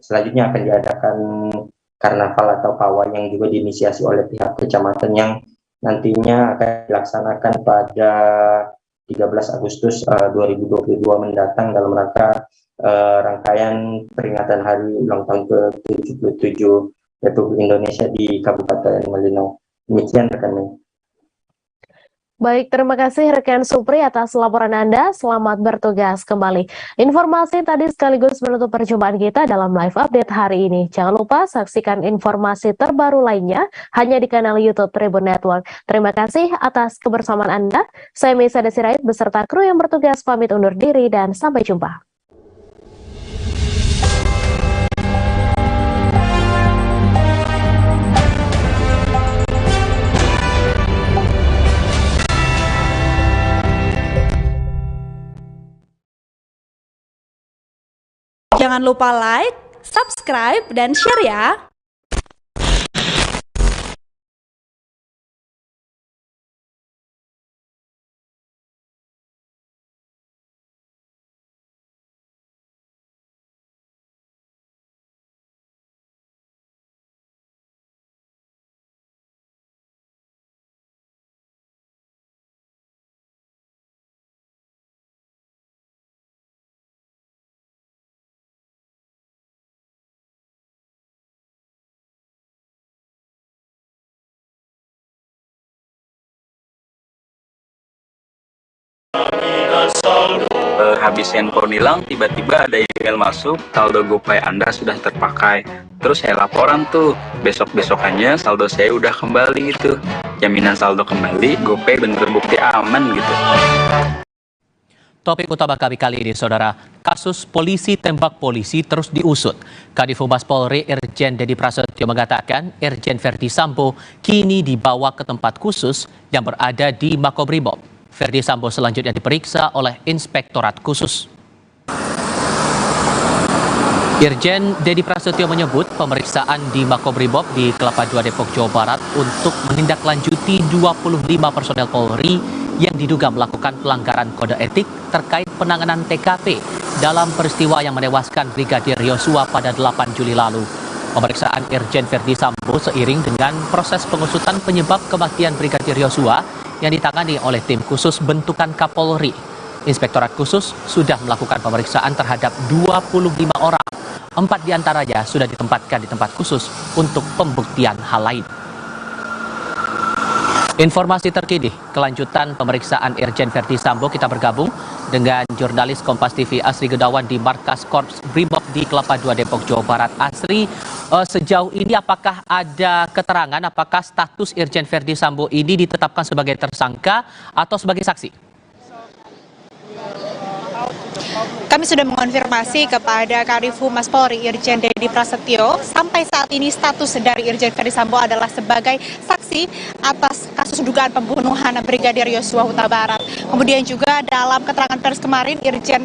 selanjutnya akan diadakan karnaval atau pawai yang juga diinisiasi oleh pihak kecamatan yang nantinya akan dilaksanakan pada 13 Agustus 2022 mendatang dalam rangka rangkaian peringatan hari ulang tahun ke-77 Republik Indonesia di Kabupaten Malino. Demikian rekan Mei. Baik, terima kasih rekan Supri atas laporan Anda. Selamat bertugas kembali. Informasi tadi sekaligus menutup perjumpaan kita dalam live update hari ini. Jangan lupa saksikan informasi terbaru lainnya hanya di kanal YouTube Tribun Network. Terima kasih atas kebersamaan Anda. Saya Meisa Desirait beserta kru yang bertugas pamit undur diri dan sampai jumpa. Jangan lupa like, subscribe, dan share ya! Habis handphone hilang, tiba-tiba ada email masuk, saldo GoPay Anda sudah terpakai. Terus saya laporan tuh, besok-besokannya saldo saya udah kembali gitu. Jaminan saldo kembali, GoPay bener terbukti aman gitu. Topik utama kami kali ini, Saudara, kasus polisi tembak polisi terus diusut. Kadif Humas Polri Irjen Dedi Prasetyo mengatakan Irjen Verdi Sambo kini dibawa ke tempat khusus yang berada di Makobrimob. Verdi Sambo selanjutnya diperiksa oleh Inspektorat Khusus. Irjen Dedi Prasetyo menyebut pemeriksaan di Makobrimob di Kelapa II Depok, Jawa Barat untuk menindaklanjuti 25 personel Polri yang diduga melakukan pelanggaran kode etik terkait penanganan TKP dalam peristiwa yang menewaskan Brigadir Yosua pada 8 Juli lalu. Pemeriksaan Irjen Verdi Sambo seiring dengan proses pengusutan penyebab kematian Brigadir Yosua yang ditangani oleh tim khusus bentukan Kapolri. Inspektorat Khusus sudah melakukan pemeriksaan terhadap 25 orang. 4 diantaranya sudah ditempatkan di tempat khusus untuk pembuktian hal lain. Informasi terkini, kelanjutan pemeriksaan Irjen Verdi Sambo, kita bergabung dengan jurnalis Kompas TV Asri Gunawan di Markas Korps Brimob di Kelapa II Depok, Jawa Barat. Asri, sejauh ini apakah ada keterangan apakah status Irjen Verdi Sambo ini ditetapkan sebagai tersangka atau sebagai saksi? Kami sudah mengonfirmasi kepada Kadif Humas Polri Irjen Dedi Prasetyo, sampai saat ini status dari Irjen Verdi Sambo adalah sebagai saksi atas kasus dugaan pembunuhan Brigadir Yosua Huta Barat. Kemudian juga dalam keterangan pers kemarin Irjen